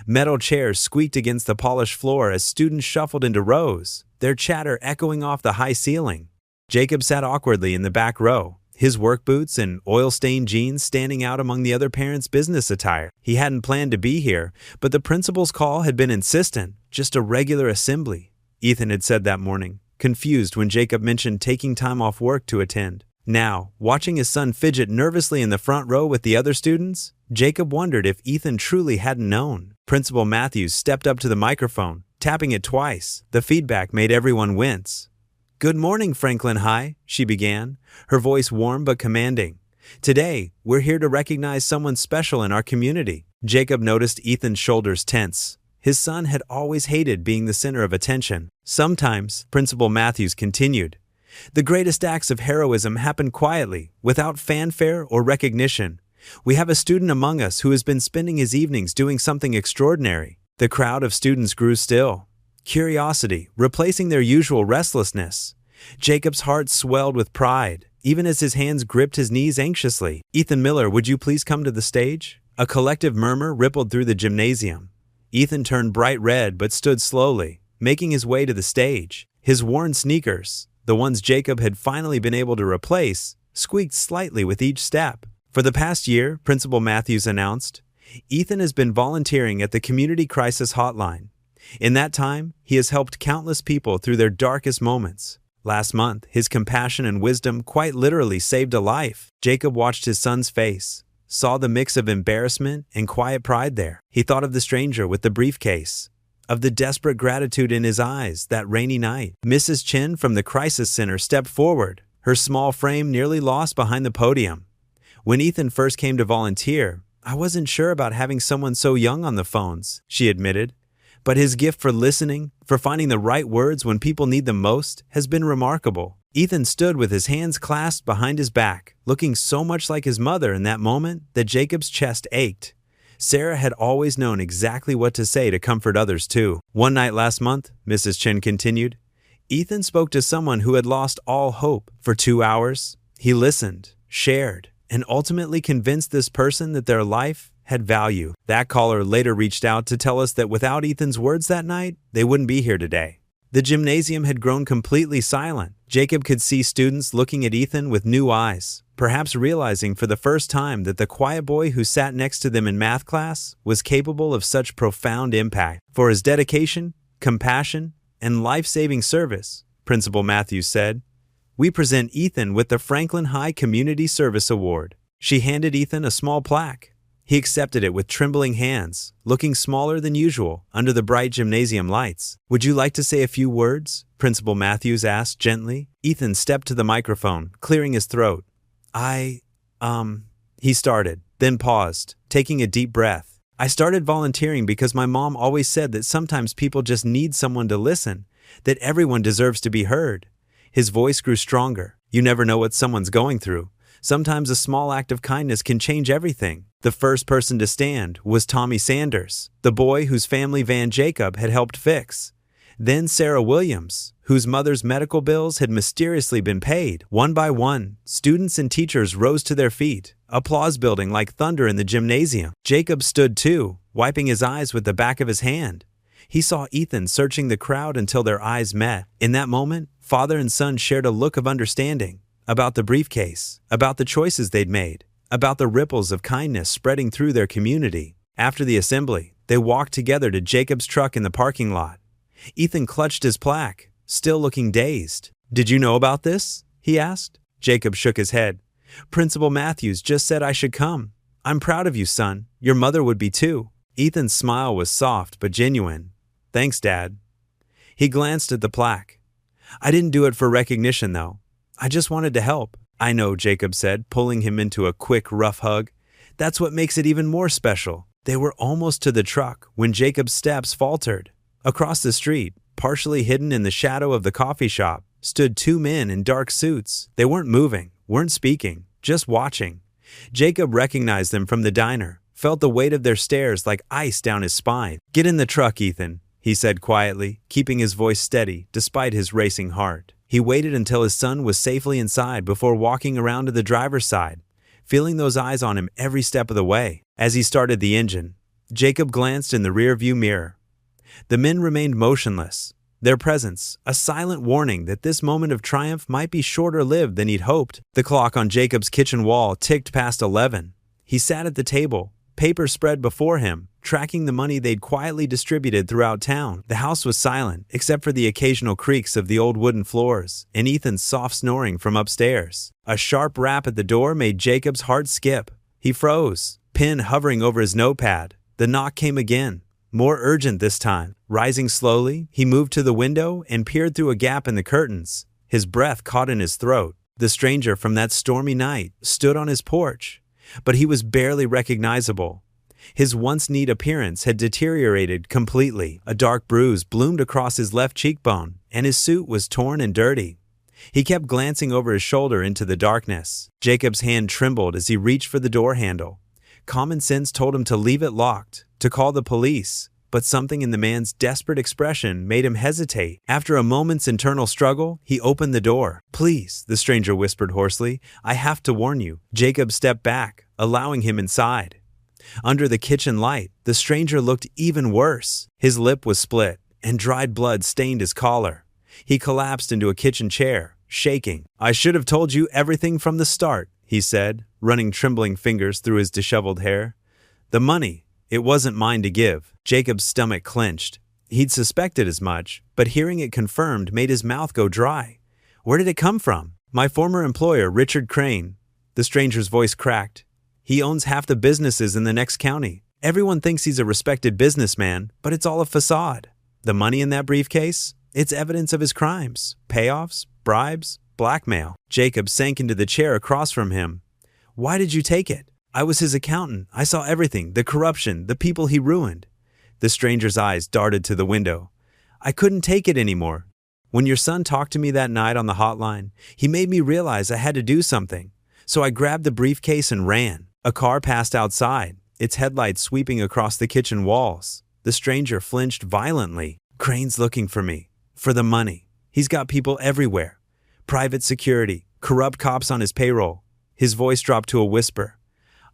Metal chairs squeaked against the polished floor as students shuffled into rows, their chatter echoing off the high ceiling. Jacob sat awkwardly in the back row, his work boots and oil-stained jeans standing out among the other parents' business attire. He hadn't planned to be here, but the principal's call had been insistent, just a regular assembly. Ethan had said that morning, confused when Jacob mentioned taking time off work to attend. Now, watching his son fidget nervously in the front row with the other students, Jacob wondered if Ethan truly hadn't known. Principal Matthews stepped up to the microphone, tapping it twice. The feedback made everyone wince. "Good morning, Franklin High," she began, her voice warm but commanding. "Today, we're here to recognize someone special in our community." Jacob noticed Ethan's shoulders tense. His son had always hated being the center of attention. "Sometimes," Principal Matthews continued, "the greatest acts of heroism happen quietly, without fanfare or recognition. We have a student among us who has been spending his evenings doing something extraordinary." The crowd of students grew still, curiosity replacing their usual restlessness. Jacob's heart swelled with pride, even as his hands gripped his knees anxiously. "Ethan Miller, would you please come to the stage?" A collective murmur rippled through the gymnasium. Ethan turned bright red but stood slowly, making his way to the stage. His worn sneakers, the ones Jacob had finally been able to replace, squeaked slightly with each step. For the past year, Principal Matthews announced, Ethan has been volunteering at the Community Crisis Hotline. In that time, he has helped countless people through their darkest moments. Last month, his compassion and wisdom quite literally saved a life. Jacob watched his son's face, saw the mix of embarrassment and quiet pride there. He thought of the stranger with the briefcase, of the desperate gratitude in his eyes that rainy night. Mrs. Chin from the crisis center stepped forward, her small frame nearly lost behind the podium. When Ethan first came to volunteer, I wasn't sure about having someone so young on the phones, she admitted. But his gift for listening, for finding the right words when people need them most, has been remarkable. Ethan stood with his hands clasped behind his back, looking so much like his mother in that moment that Jacob's chest ached. Sarah had always known exactly what to say to comfort others too. One night last month, Mrs. Chin continued, Ethan spoke to someone who had lost all hope. For 2 hours, he listened, shared, and ultimately convinced this person that their life had value. That caller later reached out to tell us that without Ethan's words that night, they wouldn't be here today. The gymnasium had grown completely silent. Jacob could see students looking at Ethan with new eyes, perhaps realizing for the first time that the quiet boy who sat next to them in math class was capable of such profound impact. For his dedication, compassion, and life-saving service, Principal Matthews said, we present Ethan with the Franklin High Community Service Award. She handed Ethan a small plaque. He accepted it with trembling hands, looking smaller than usual under the bright gymnasium lights. Would you like to say a few words? Principal Matthews asked gently. Ethan stepped to the microphone, clearing his throat. He started, then paused, taking a deep breath. I started volunteering because my mom always said that sometimes people just need someone to listen, that everyone deserves to be heard. His voice grew stronger. You never know what someone's going through. Sometimes a small act of kindness can change everything. The first person to stand was Tommy Sanders, the boy whose family van Jacob had helped fix. Then Sarah Williams, whose mother's medical bills had mysteriously been paid. One by one, students and teachers rose to their feet, applause building like thunder in the gymnasium. Jacob stood too, wiping his eyes with the back of his hand. He saw Ethan searching the crowd until their eyes met. In that moment, father and son shared a look of understanding. About the briefcase, about the choices they'd made, about the ripples of kindness spreading through their community. After the assembly, they walked together to Jacob's truck in the parking lot. Ethan clutched his plaque, still looking dazed. Did you know about this? He asked. Jacob shook his head. Principal Matthews just said I should come. I'm proud of you, son. Your mother would be too. Ethan's smile was soft but genuine. Thanks, Dad. He glanced at the plaque. I didn't do it for recognition, though. I just wanted to help. I know, Jacob said, pulling him into a quick, rough hug. That's what makes it even more special. They were almost to the truck when Jacob's steps faltered. Across the street, partially hidden in the shadow of the coffee shop, stood 2 men in dark suits. They weren't moving, weren't speaking, just watching. Jacob recognized them from the diner, felt the weight of their stares like ice down his spine. Get in the truck, Ethan, he said quietly, keeping his voice steady despite his racing heart. He waited until his son was safely inside before walking around to the driver's side, feeling those eyes on him every step of the way. As he started the engine, Jacob glanced in the rearview mirror. The men remained motionless, their presence a silent warning that this moment of triumph might be shorter-lived than he'd hoped. The clock on Jacob's kitchen wall ticked past 11. He sat at the table, paper spread before him, tracking the money they'd quietly distributed throughout town. The house was silent, except for the occasional creaks of the old wooden floors and Ethan's soft snoring from upstairs. A sharp rap at the door made Jacob's heart skip. He froze, pen hovering over his notepad. The knock came again, more urgent this time. Rising slowly, he moved to the window and peered through a gap in the curtains. His breath caught in his throat. The stranger from that stormy night stood on his porch, but he was barely recognizable. His once neat appearance had deteriorated completely. A dark bruise bloomed across his left cheekbone, and his suit was torn and dirty. He kept glancing over his shoulder into the darkness. Jacob's hand trembled as he reached for the door handle. Common sense told him to leave it locked, to call the police, but something in the man's desperate expression made him hesitate. After a moment's internal struggle, he opened the door. Please, the stranger whispered hoarsely, I have to warn you. Jacob stepped back, allowing him inside. Under the kitchen light, the stranger looked even worse. His lip was split, and dried blood stained his collar. He collapsed into a kitchen chair, shaking. I should have told you everything from the start, he said, running trembling fingers through his disheveled hair. The money, it wasn't mine to give. Jacob's stomach clenched. He'd suspected as much, but hearing it confirmed made his mouth go dry. Where did it come from? My former employer, Richard Crane. The stranger's voice cracked. He owns half the businesses in the next county. Everyone thinks he's a respected businessman, but it's all a facade. The money in that briefcase? It's evidence of his crimes. Payoffs, bribes, blackmail. Jacob sank into the chair across from him. Why did you take it? I was his accountant. I saw everything, the corruption, the people he ruined. The stranger's eyes darted to the window. I couldn't take it anymore. When your son talked to me that night on the hotline, he made me realize I had to do something. So I grabbed the briefcase and ran. A car passed outside, its headlights sweeping across the kitchen walls. The stranger flinched violently. Crane's looking for me. For the money. He's got people everywhere. Private security, corrupt cops on his payroll. His voice dropped to a whisper.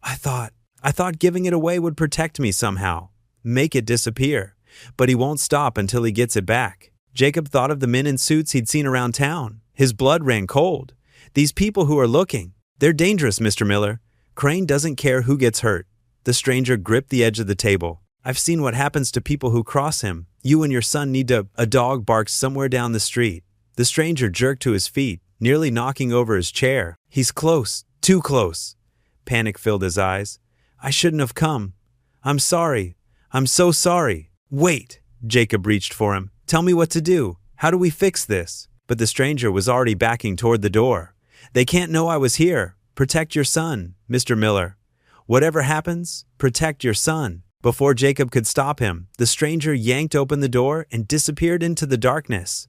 I thought giving it away would protect me somehow. Make it disappear. But he won't stop until he gets it back. Jacob thought of the men in suits he'd seen around town. His blood ran cold. These people who are looking, they're dangerous, Mr. Miller. Crane doesn't care who gets hurt. The stranger gripped the edge of the table. I've seen what happens to people who cross him. You and your son need to... A dog barked somewhere down the street. The stranger jerked to his feet, nearly knocking over his chair. He's close. Too close. Panic filled his eyes. I shouldn't have come. I'm sorry. I'm so sorry. Wait. Jacob reached for him. Tell me what to do. How do we fix this? But the stranger was already backing toward the door. They can't know I was here. Protect your son, Mr. Miller. Whatever happens, protect your son. Before Jacob could stop him, the stranger yanked open the door and disappeared into the darkness.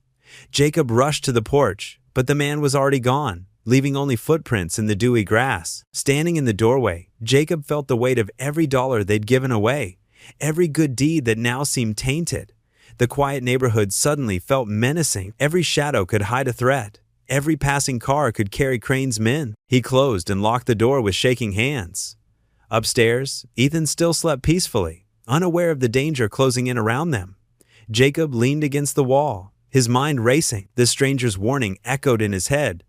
Jacob rushed to the porch, but the man was already gone, leaving only footprints in the dewy grass. Standing in the doorway, Jacob felt the weight of every dollar they'd given away, every good deed that now seemed tainted. The quiet neighborhood suddenly felt menacing. Every shadow could hide a threat. Every passing car could carry Crane's men. He closed and locked the door with shaking hands. Upstairs, Ethan still slept peacefully, unaware of the danger closing in around them. Jacob leaned against the wall, his mind racing. The stranger's warning echoed in his head.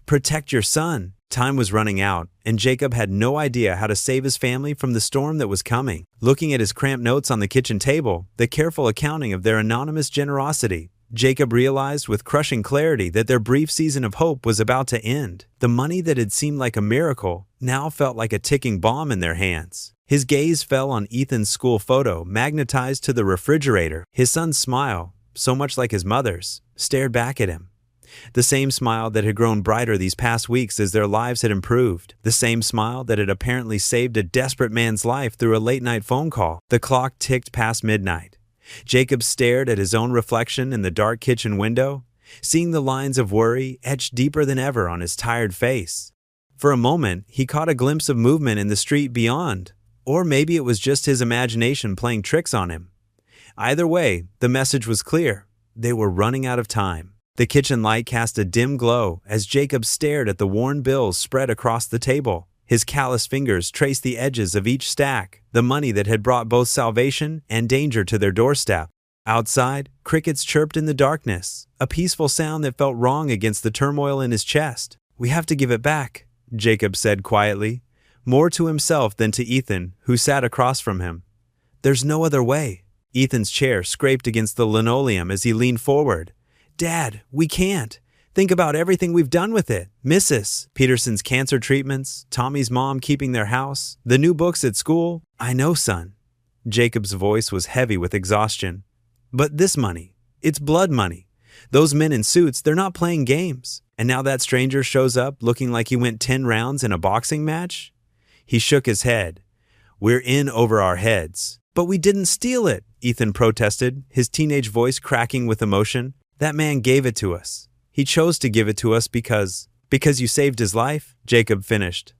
Protect your son. Time was running out, and Jacob had no idea how to save his family from the storm that was coming. Looking at his cramped notes on the kitchen table, the careful accounting of their anonymous generosity, Jacob realized with crushing clarity that their brief season of hope was about to end. The money that had seemed like a miracle now felt like a ticking bomb in their hands. His gaze fell on Ethan's school photo, magnetized to the refrigerator. His son's smile, so much like his mother's, stared back at him. The same smile that had grown brighter these past weeks as their lives had improved. The same smile that had apparently saved a desperate man's life through a late-night phone call. The clock ticked past midnight. Jacob stared at his own reflection in the dark kitchen window, seeing the lines of worry etched deeper than ever on his tired face. For a moment, he caught a glimpse of movement in the street beyond, or maybe it was just his imagination playing tricks on him. Either way, the message was clear. They were running out of time. The kitchen light cast a dim glow as Jacob stared at the worn bills spread across the table. His calloused fingers traced the edges of each stack, the money that had brought both salvation and danger to their doorstep. Outside, crickets chirped in the darkness, a peaceful sound that felt wrong against the turmoil in his chest. We have to give it back, Jacob said quietly, more to himself than to Ethan, who sat across from him. There's no other way. Ethan's chair scraped against the linoleum as he leaned forward. Dad, we can't. Think about everything we've done with it. Mrs. Peterson's cancer treatments, Tommy's mom keeping their house, the new books at school. I know, son. Jacob's voice was heavy with exhaustion. But this money, it's blood money. Those men in suits, they're not playing games. And now that stranger shows up looking like he went 10 rounds in a boxing match? He shook his head. We're in over our heads. But we didn't steal it, Ethan protested, his teenage voice cracking with emotion. That man gave it to us. He chose to give it to us because you saved his life, Jacob finished.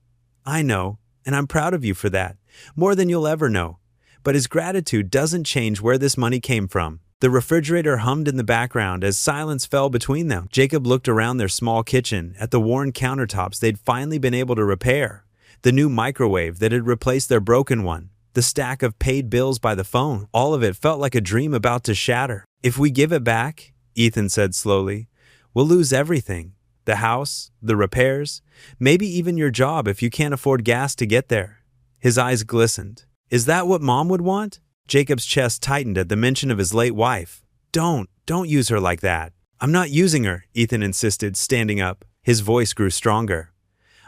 I know, and I'm proud of you for that, more than you'll ever know. But his gratitude doesn't change where this money came from. The refrigerator hummed in the background as silence fell between them. Jacob looked around their small kitchen at the worn countertops they'd finally been able to repair, the new microwave that had replaced their broken one, the stack of paid bills by the phone. All of it felt like a dream about to shatter. If we give it back, Ethan said slowly, we'll lose everything. The house, the repairs, maybe even your job if you can't afford gas to get there. His eyes glistened. Is that what Mom would want? Jacob's chest tightened at the mention of his late wife. Don't use her like that. I'm not using her, Ethan insisted, standing up. His voice grew stronger.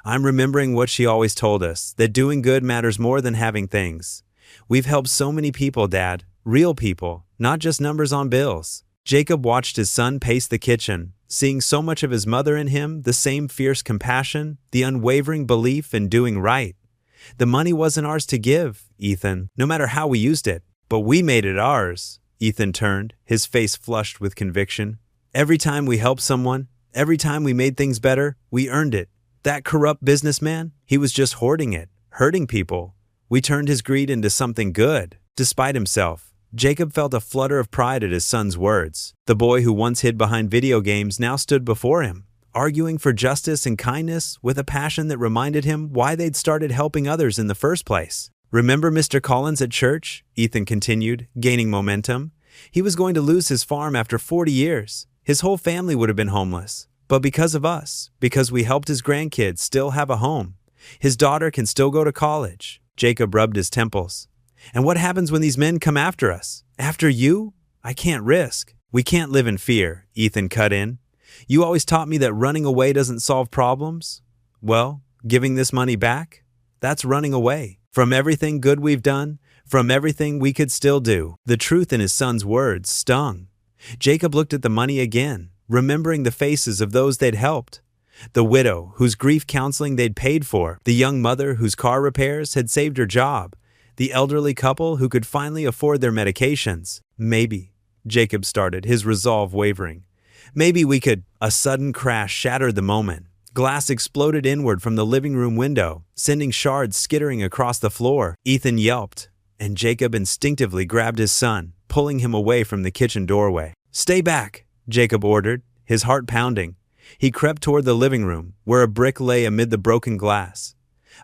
I'm remembering what she always told us, that doing good matters more than having things. We've helped so many people, Dad. Real people, not just numbers on bills. Jacob watched his son pace the kitchen, seeing so much of his mother in him, the same fierce compassion, the unwavering belief in doing right. The money wasn't ours to give, Ethan, no matter how we used it, but we made it ours. Ethan turned, his face flushed with conviction. Every time we helped someone, every time we made things better, we earned it. That corrupt businessman, he was just hoarding it, hurting people. We turned his greed into something good. Despite himself, Jacob felt a flutter of pride at his son's words. The boy who once hid behind video games now stood before him, arguing for justice and kindness with a passion that reminded him why they'd started helping others in the first place. Remember Mr. Collins at church? Ethan continued, gaining momentum. He was going to lose his farm after 40 years. His whole family would have been homeless. But because of us, because we helped his grandkids still have a home, his daughter can still go to college. Jacob rubbed his temples. And what happens when these men come after us? After you? I can't risk. We can't live in fear, Ethan cut in. You always taught me that running away doesn't solve problems. Well, giving this money back? That's running away. From everything good we've done, from everything we could still do. The truth in his son's words stung. Jacob looked at the money again, remembering the faces of those they'd helped. The widow whose grief counseling they'd paid for, the young mother whose car repairs had saved her job, the elderly couple who could finally afford their medications. Maybe, Jacob started, his resolve wavering. Maybe we could. A sudden crash shattered the moment. Glass exploded inward from the living room window, sending shards skittering across the floor. Ethan yelped, and Jacob instinctively grabbed his son, pulling him away from the kitchen doorway. Stay back, Jacob ordered, his heart pounding. He crept toward the living room, where a brick lay amid the broken glass.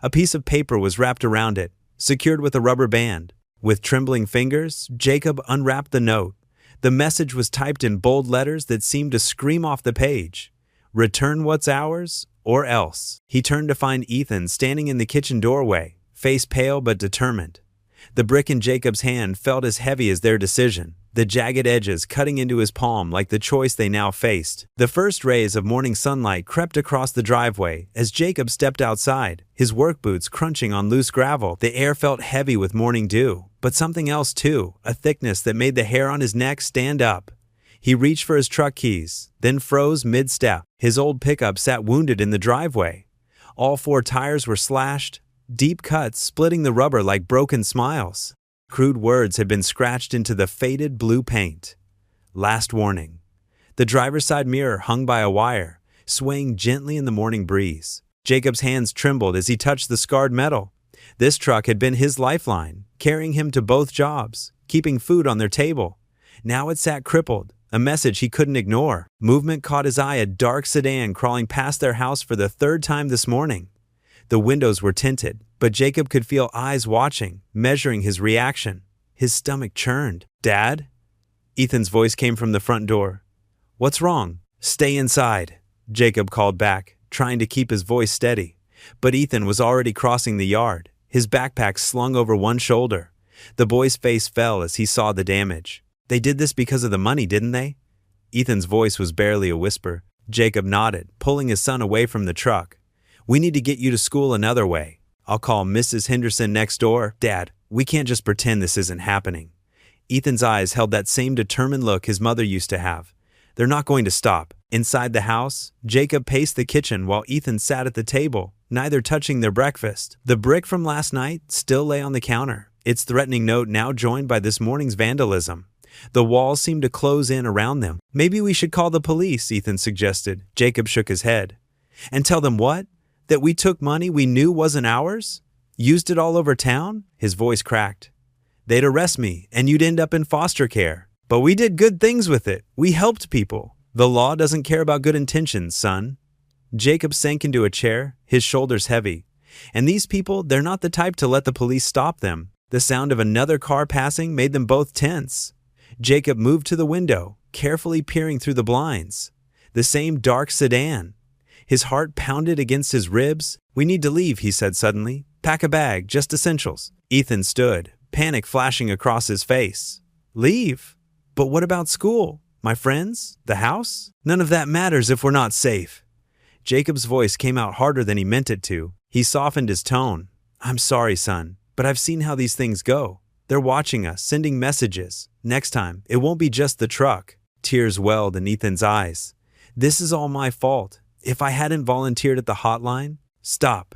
A piece of paper was wrapped around it, secured with a rubber band. With trembling fingers, Jacob unwrapped the note. The message was typed in bold letters that seemed to scream off the page. Return what's ours, or else. He turned to find Ethan standing in the kitchen doorway, face pale but determined. The brick in Jacob's hand felt as heavy as their decision, the jagged edges cutting into his palm like the choice they now faced. The first rays of morning sunlight crept across the driveway as Jacob stepped outside, his work boots crunching on loose gravel. The air felt heavy with morning dew, but something else too, a thickness that made the hair on his neck stand up. He reached for his truck keys, then froze mid-step. His old pickup sat wounded in the driveway. All four tires were slashed, deep cuts splitting the rubber like broken smiles. Crude words had been scratched into the faded blue paint. Last warning. The driver's side mirror hung by a wire, swaying gently in the morning breeze. Jacob's hands trembled as he touched the scarred metal. This truck had been his lifeline, carrying him to both jobs, keeping food on their table. Now it sat crippled, a message he couldn't ignore. Movement caught his eye, a dark sedan crawling past their house for the third time this morning. The windows were tinted, but Jacob could feel eyes watching, measuring his reaction. His stomach churned. Dad? Ethan's voice came from the front door. What's wrong? Stay inside, Jacob called back, trying to keep his voice steady. But Ethan was already crossing the yard, his backpack slung over one shoulder. The boy's face fell as he saw the damage. They did this because of the money, didn't they? Ethan's voice was barely a whisper. Jacob nodded, pulling his son away from the truck. We need to get you to school another way. I'll call Mrs. Henderson next door. Dad, we can't just pretend this isn't happening. Ethan's eyes held that same determined look his mother used to have. They're not going to stop. Inside the house, Jacob paced the kitchen while Ethan sat at the table, neither touching their breakfast. The brick from last night still lay on the counter, its threatening note now joined by this morning's vandalism. The walls seemed to close in around them. Maybe we should call the police, Ethan suggested. Jacob shook his head. And tell them what? That we took money we knew wasn't ours? Used it all over town? His voice cracked. They'd arrest me, and you'd end up in foster care. But we did good things with it. We helped people. The law doesn't care about good intentions, son. Jacob sank into a chair, his shoulders heavy. And these people, they're not the type to let the police stop them. The sound of another car passing made them both tense. Jacob moved to the window, carefully peering through the blinds. The same dark sedan. His heart pounded against his ribs. "We need to leave," he said suddenly. "Pack a bag, just essentials." Ethan stood, panic flashing across his face. "Leave? But what about school? My friends? The house? None of that matters if we're not safe." Jacob's voice came out harder than he meant it to. He softened his tone. "I'm sorry, son, but I've seen how these things go. They're watching us, sending messages. Next time, it won't be just the truck." Tears welled in Ethan's eyes. "This is all my fault. If I hadn't volunteered at the hotline..." "Stop."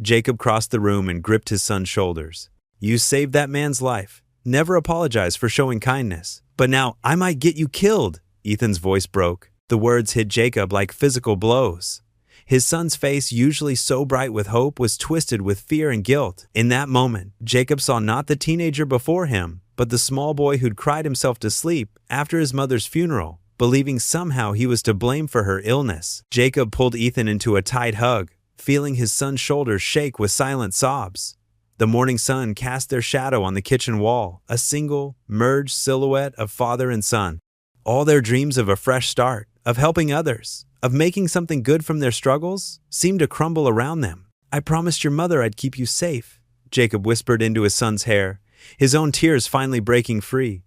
Jacob crossed the room and gripped his son's shoulders. "You saved that man's life. Never apologize for showing kindness. But now, I might get you killed." Ethan's voice broke. The words hit Jacob like physical blows. His son's face, usually so bright with hope, was twisted with fear and guilt. In that moment, Jacob saw not the teenager before him, but the small boy who'd cried himself to sleep after his mother's funeral, believing somehow he was to blame for her illness. Jacob pulled Ethan into a tight hug, feeling his son's shoulders shake with silent sobs. The morning sun cast their shadow on the kitchen wall, a single, merged silhouette of father and son. All their dreams of a fresh start, of helping others, of making something good from their struggles, seemed to crumble around them. "I promised your mother I'd keep you safe," Jacob whispered into his son's hair, his own tears finally breaking free.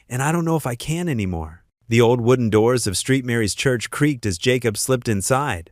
"And I don't know if I can anymore." The old wooden doors of St. Mary's Church creaked as Jacob slipped inside.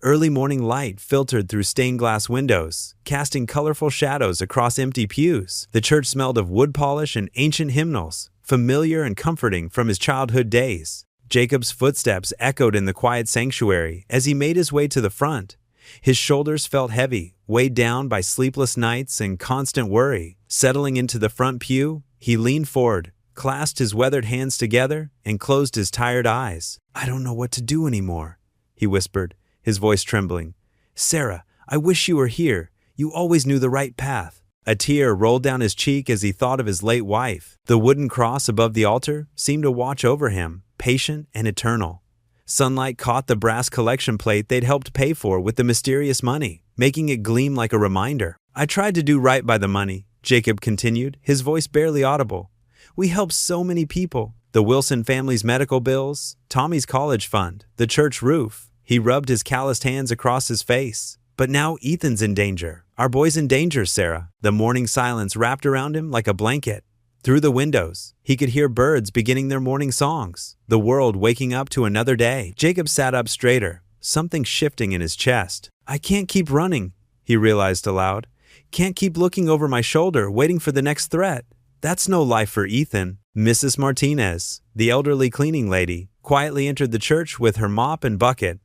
Early morning light filtered through stained glass windows, casting colorful shadows across empty pews. The church smelled of wood polish and ancient hymnals, familiar and comforting from his childhood days. Jacob's footsteps echoed in the quiet sanctuary as he made his way to the front. His shoulders felt heavy, weighed down by sleepless nights and constant worry. Settling into the front pew, he leaned forward, clasped his weathered hands together, and closed his tired eyes. "I don't know what to do anymore," he whispered, his voice trembling. "Sarah, I wish you were here. You always knew the right path." A tear rolled down his cheek as he thought of his late wife. The wooden cross above the altar seemed to watch over him, patient and eternal. Sunlight caught the brass collection plate they'd helped pay for with the mysterious money, making it gleam like a reminder. "I tried to do right by the money," Jacob continued, his voice barely audible. "We helped so many people. The Wilson family's medical bills, Tommy's college fund, the church roof." He rubbed his calloused hands across his face. "But now Ethan's in danger. Our boy's in danger, Sarah." The morning silence wrapped around him like a blanket. Through the windows, he could hear birds beginning their morning songs, the world waking up to another day. Jacob sat up straighter, something shifting in his chest. "I can't keep running," he realized aloud. "Can't keep looking over my shoulder, waiting for the next threat. That's no life for Ethan." Mrs. Martinez, the elderly cleaning lady, quietly entered the church with her mop and bucket.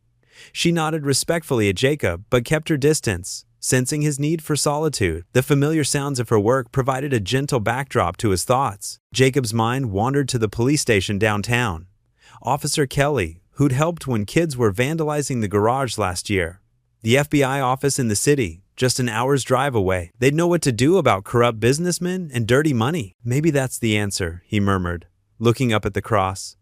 She nodded respectfully at Jacob, but kept her distance, sensing his need for solitude. The familiar sounds of her work provided a gentle backdrop to his thoughts. Jacob's mind wandered to the police station downtown. Officer Kelly, who'd helped when kids were vandalizing the garage last year. The FBI office in the city, just an hour's drive away. They'd know what to do about corrupt businessmen and dirty money. "Maybe that's the answer," he murmured, looking up at the cross.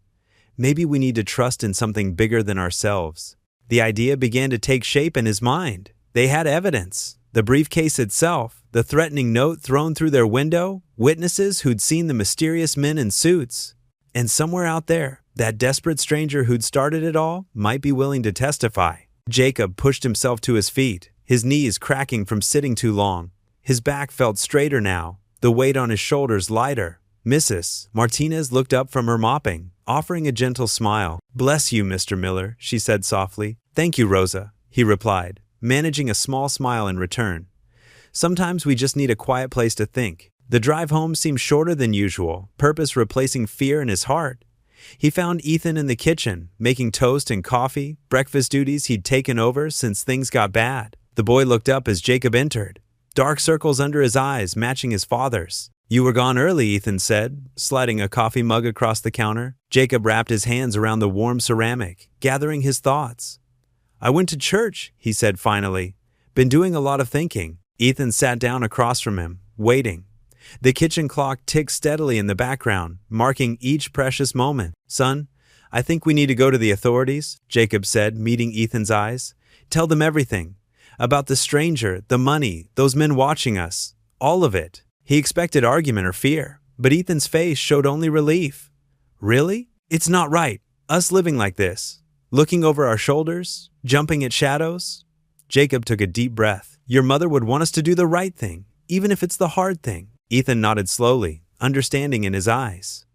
"Maybe we need to trust in something bigger than ourselves." The idea began to take shape in his mind. They had evidence. The briefcase itself, the threatening note thrown through their window, witnesses who'd seen the mysterious men in suits. And somewhere out there, that desperate stranger who'd started it all might be willing to testify. Jacob pushed himself to his feet, his knees cracking from sitting too long. His back felt straighter now, the weight on his shoulders lighter. Mrs. Martinez looked up from her mopping, offering a gentle smile. "Bless you, Mr. Miller," she said softly. "Thank you, Rosa," he replied, managing a small smile in return. Sometimes we just need a quiet place to think. The drive home seemed shorter than usual, purpose replacing fear in his heart. He found Ethan in the kitchen, making toast and coffee, breakfast duties he'd taken over since things got bad. The boy looked up as Jacob entered, dark circles under his eyes matching his father's. "You were gone early," Ethan said, sliding a coffee mug across the counter. Jacob wrapped his hands around the warm ceramic, gathering his thoughts. "I went to church," he said finally. "Been doing a lot of thinking." Ethan sat down across from him, waiting. The kitchen clock ticked steadily in the background, marking each precious moment. "Son, I think we need to go to the authorities," Jacob said, meeting Ethan's eyes. "Tell them everything. About the stranger, the money, those men watching us. All of it." He expected argument or fear, but Ethan's face showed only relief. "Really? It's not right, us living like this, looking over our shoulders." Jumping at shadows? Jacob took a deep breath. Your mother would want us to do the right thing, even if it's the hard thing. Ethan nodded slowly, understanding in his eyes.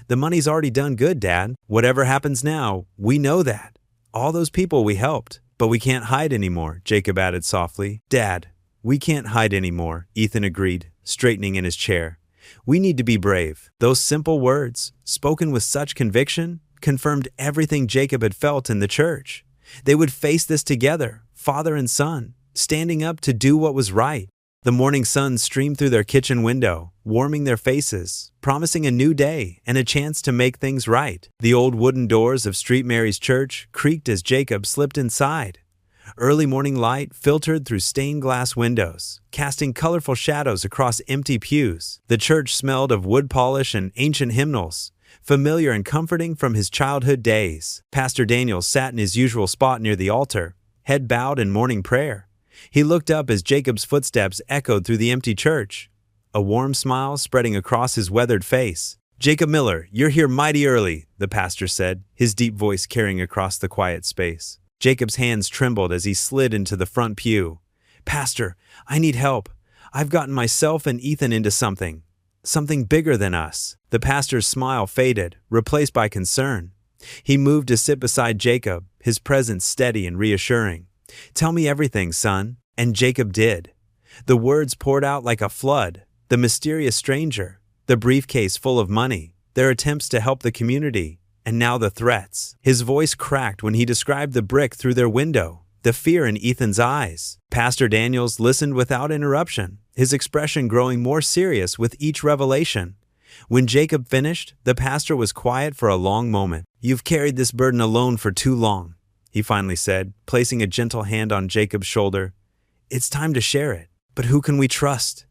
The money's already done good, Dad. Whatever happens now, we know that. All those people we helped. But we can't hide anymore, Jacob added softly. Dad, we can't hide anymore, Ethan agreed, straightening in his chair. We need to be brave. Those simple words, spoken with such conviction, confirmed everything Jacob had felt in the church. They would face this together, father and son, standing up to do what was right. The morning sun streamed through their kitchen window, warming their faces, promising a new day and a chance to make things right. The old wooden doors of St. Mary's Church creaked as Jacob slipped inside. Early morning light filtered through stained glass windows, casting colorful shadows across empty pews. The church smelled of wood polish and ancient hymnals, familiar and comforting from his childhood days. Pastor Daniel sat in his usual spot near the altar, head bowed in morning prayer. He looked up as Jacob's footsteps echoed through the empty church, a warm smile spreading across his weathered face. Jacob Miller, you're here mighty early, the pastor said, his deep voice carrying across the quiet space. Jacob's hands trembled as he slid into the front pew. Pastor, I need help. I've gotten myself and Ethan into something bigger than us. The pastor's smile faded, replaced by concern. He moved to sit beside Jacob, his presence steady and reassuring. Tell me everything, son. And Jacob did. The words poured out like a flood. The mysterious stranger, the briefcase full of money, their attempts to help the community, and now the threats. His voice cracked when he described the brick through their window, the fear in Ethan's eyes. Pastor Daniels listened without interruption, his expression growing more serious with each revelation. When Jacob finished, the pastor was quiet for a long moment. You've carried this burden alone for too long, he finally said, placing a gentle hand on Jacob's shoulder. It's time to share it. But who can we trust?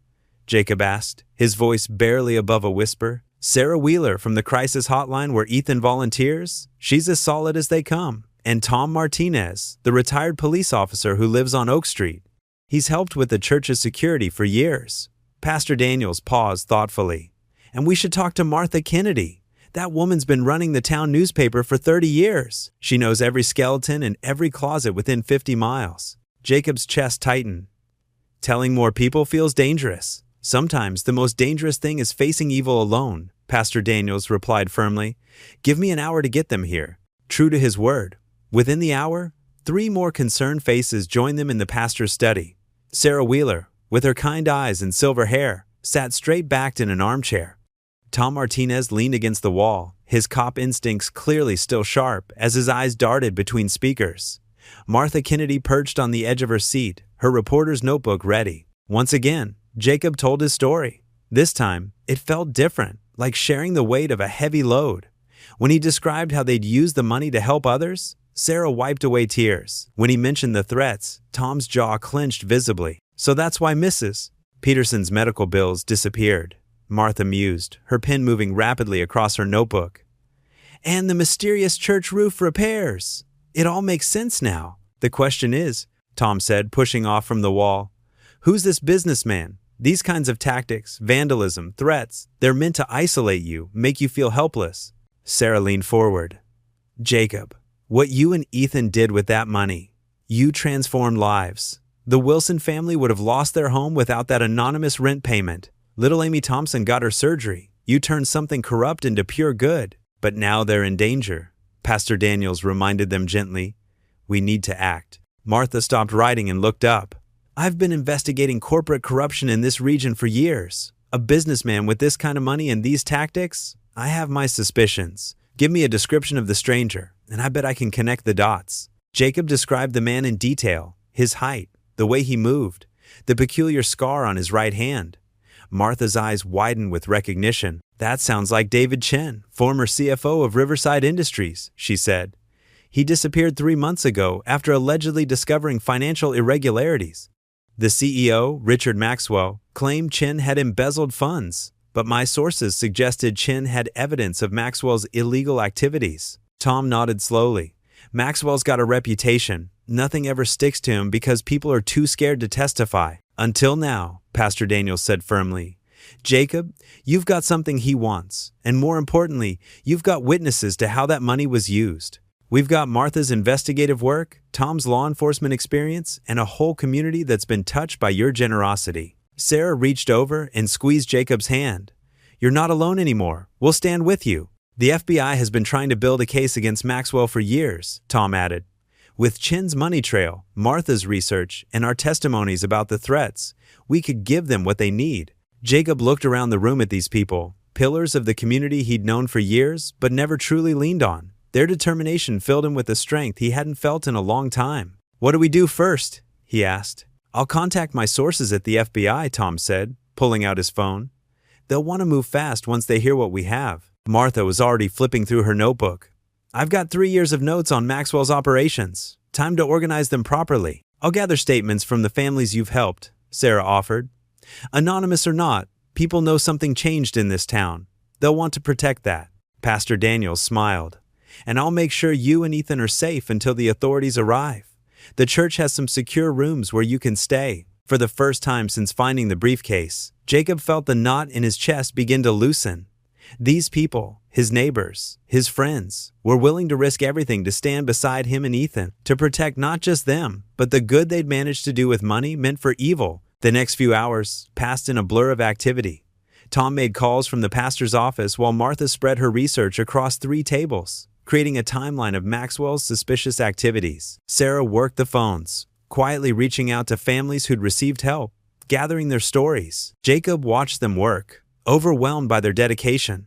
Jacob asked, his voice barely above a whisper. Sarah Wheeler from the crisis hotline where Ethan volunteers? She's as solid as they come. And Tom Martinez, the retired police officer who lives on Oak Street. He's helped with the church's security for years. Pastor Daniels paused thoughtfully. And we should talk to Martha Kennedy. That woman's been running the town newspaper for 30 years. She knows every skeleton and every closet within 50 miles. Jacob's chest tightened. Telling more people feels dangerous. Sometimes the most dangerous thing is facing evil alone, Pastor Daniels replied firmly. Give me an hour to get them here. True to his word. Within the hour, 3 more concerned faces joined them in the pastor's study. Sarah Wheeler, with her kind eyes and silver hair, sat straight-backed in an armchair. Tom Martinez leaned against the wall, his cop instincts clearly still sharp as his eyes darted between speakers. Martha Kennedy perched on the edge of her seat, her reporter's notebook ready. Once again, Jacob told his story. This time, it felt different, like sharing the weight of a heavy load. When he described how they'd used the money to help others, Sarah wiped away tears. When he mentioned the threats, Tom's jaw clenched visibly. So that's why Mrs. Peterson's medical bills disappeared, Martha mused, her pen moving rapidly across her notebook. And the mysterious church roof repairs. It all makes sense now. The question is, Tom said, pushing off from the wall, who's this businessman? These kinds of tactics, vandalism, threats, they're meant to isolate you, make you feel helpless. Sarah leaned forward. Jacob, what you and Ethan did with that money, you transformed lives. The Wilson family would have lost their home without that anonymous rent payment. Little Amy Thompson got her surgery. You turned something corrupt into pure good. But now they're in danger. Pastor Daniels reminded them gently. We need to act. Martha stopped writing and looked up. I've been investigating corporate corruption in this region for years. A businessman with this kind of money and these tactics? I have my suspicions. Give me a description of the stranger, and I bet I can connect the dots. Jacob described the man in detail, his height, the way he moved, the peculiar scar on his right hand. Martha's eyes widened with recognition. That sounds like David Chen, former CFO of Riverside Industries, she said. He disappeared 3 months ago after allegedly discovering financial irregularities. The CEO, Richard Maxwell, claimed Chen had embezzled funds, but my sources suggested Chen had evidence of Maxwell's illegal activities. Tom nodded slowly. Maxwell's got a reputation. Nothing ever sticks to him because people are too scared to testify. Until now, Pastor Daniels said firmly. Jacob, you've got something he wants, and more importantly, you've got witnesses to how that money was used. We've got Martha's investigative work, Tom's law enforcement experience, and a whole community that's been touched by your generosity." Sarah reached over and squeezed Jacob's hand. "You're not alone anymore. We'll stand with you." "The FBI has been trying to build a case against Maxwell for years," Tom added. "With Chin's money trail, Martha's research, and our testimonies about the threats, we could give them what they need." Jacob looked around the room at these people, pillars of the community he'd known for years but never truly leaned on. Their determination filled him with a strength he hadn't felt in a long time. "What do we do first?" he asked. "I'll contact my sources at the FBI," Tom said, pulling out his phone. "They'll want to move fast once they hear what we have." Martha was already flipping through her notebook. "I've got 3 years of notes on Maxwell's operations. Time to organize them properly." "I'll gather statements from the families you've helped," Sarah offered. "Anonymous or not, people know something changed in this town. They'll want to protect that." Pastor Daniels smiled. "And I'll make sure you and Ethan are safe until the authorities arrive. The church has some secure rooms where you can stay." For the first time since finding the briefcase, Jacob felt the knot in his chest begin to loosen. These people, his neighbors, his friends, were willing to risk everything to stand beside him and Ethan, to protect not just them, but the good they'd managed to do with money meant for evil. The next few hours passed in a blur of activity. Tom made calls from the pastor's office while Martha spread her research across 3 tables, creating a timeline of Maxwell's suspicious activities. Sarah worked the phones, quietly reaching out to families who'd received help, gathering their stories. Jacob watched them work, overwhelmed by their dedication.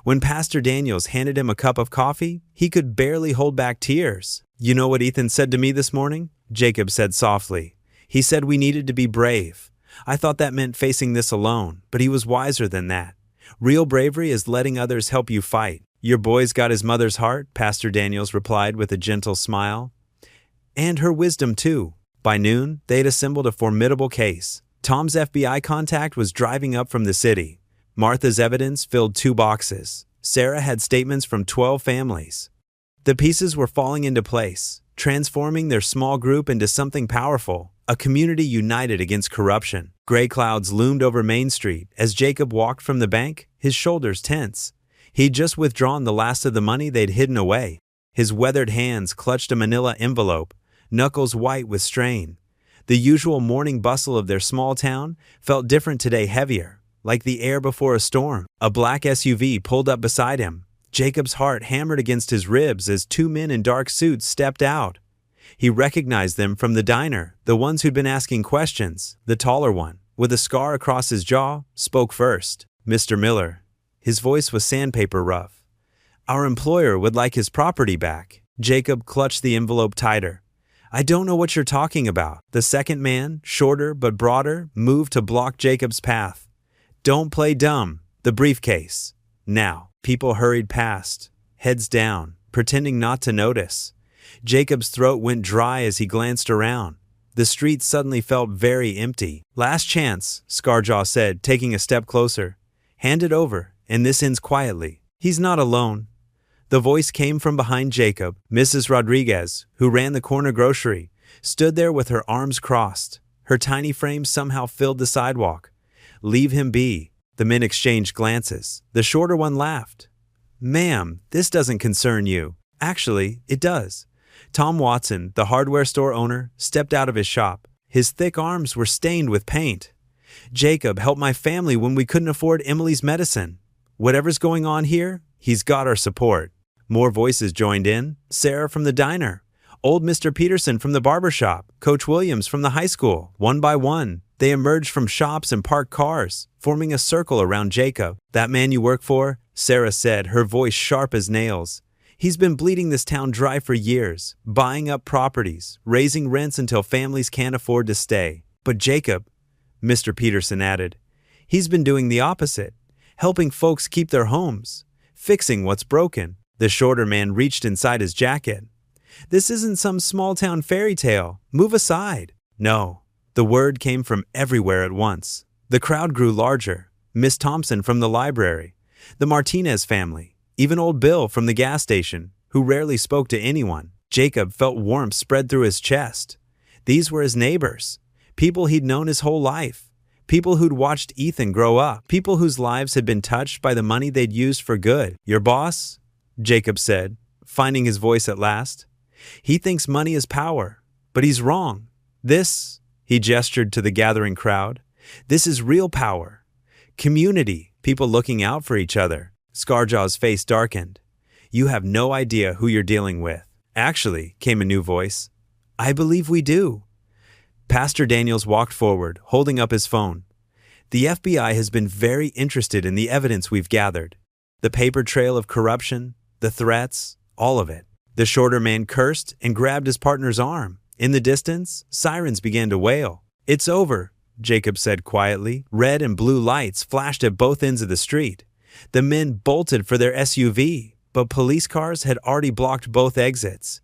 When Pastor Daniels handed him a cup of coffee, he could barely hold back tears. "You know what Ethan said to me this morning?" Jacob said softly. "He said we needed to be brave. I thought that meant facing this alone, but he was wiser than that. Real bravery is letting others help you fight." "Your boy's got his mother's heart," Pastor Daniels replied with a gentle smile. "And her wisdom, too." By noon, they had assembled a formidable case. Tom's FBI contact was driving up from the city. Martha's evidence filled 2 boxes. Sarah had statements from 12 families. The pieces were falling into place, transforming their small group into something powerful, a community united against corruption. Gray clouds loomed over Main Street as Jacob walked from the bank, his shoulders tense. He'd just withdrawn the last of the money they'd hidden away. His weathered hands clutched a manila envelope, knuckles white with strain. The usual morning bustle of their small town felt different today, heavier, like the air before a storm. A black SUV pulled up beside him. Jacob's heart hammered against his ribs as 2 men in dark suits stepped out. He recognized them from the diner, the ones who'd been asking questions. The taller one, with a scar across his jaw, spoke first. "Mr. Miller." His voice was sandpaper rough. "Our employer would like his property back." Jacob clutched the envelope tighter. "I don't know what you're talking about." The second man, shorter but broader, moved to block Jacob's path. "Don't play dumb. The briefcase. Now." People hurried past, heads down, pretending not to notice. Jacob's throat went dry as he glanced around. The street suddenly felt very empty. "Last chance," Scarjaw said, taking a step closer. "Hand it over, and this ends quietly. He's not alone." The voice came from behind Jacob. Mrs. Rodriguez, who ran the corner grocery, stood there with her arms crossed. Her tiny frame somehow filled the sidewalk. "Leave him be." The men exchanged glances. The shorter one laughed. "Ma'am, this doesn't concern you." "Actually, it does." Tom Watson, the hardware store owner, stepped out of his shop. His thick arms were stained with paint. "Jacob helped my family when we couldn't afford Emily's medicine. Whatever's going on here, he's got our support." More voices joined in. Sarah from the diner, old Mr. Peterson from the barber shop, Coach Williams from the high school. One by one, they emerged from shops and parked cars, forming a circle around Jacob. "That man you work for," Sarah said, her voice sharp as nails. "He's been bleeding this town dry for years, buying up properties, raising rents until families can't afford to stay. But Jacob," Mr. Peterson added, "he's been doing the opposite, helping folks keep their homes, fixing what's broken." The shorter man reached inside his jacket. "This isn't some small-town fairy tale. Move aside." "No." The word came from everywhere at once. The crowd grew larger. Miss Thompson from the library, the Martinez family, even old Bill from the gas station, who rarely spoke to anyone. Jacob felt warmth spread through his chest. These were his neighbors, people he'd known his whole life, people who'd watched Ethan grow up, people whose lives had been touched by the money they'd used for good. "Your boss?" Jacob said, finding his voice at last. "He thinks money is power, but he's wrong. This," he gestured to the gathering crowd, "this is real power. Community, people looking out for each other." Scarjaw's face darkened. "You have no idea who you're dealing with." "Actually," came a new voice, "I believe we do." Pastor Daniels walked forward, holding up his phone. "The FBI has been very interested in the evidence we've gathered. The paper trail of corruption, the threats, all of it." The shorter man cursed and grabbed his partner's arm. In the distance, sirens began to wail. "It's over," Jacob said quietly. Red and blue lights flashed at both ends of the street. The men bolted for their SUV, but police cars had already blocked both exits.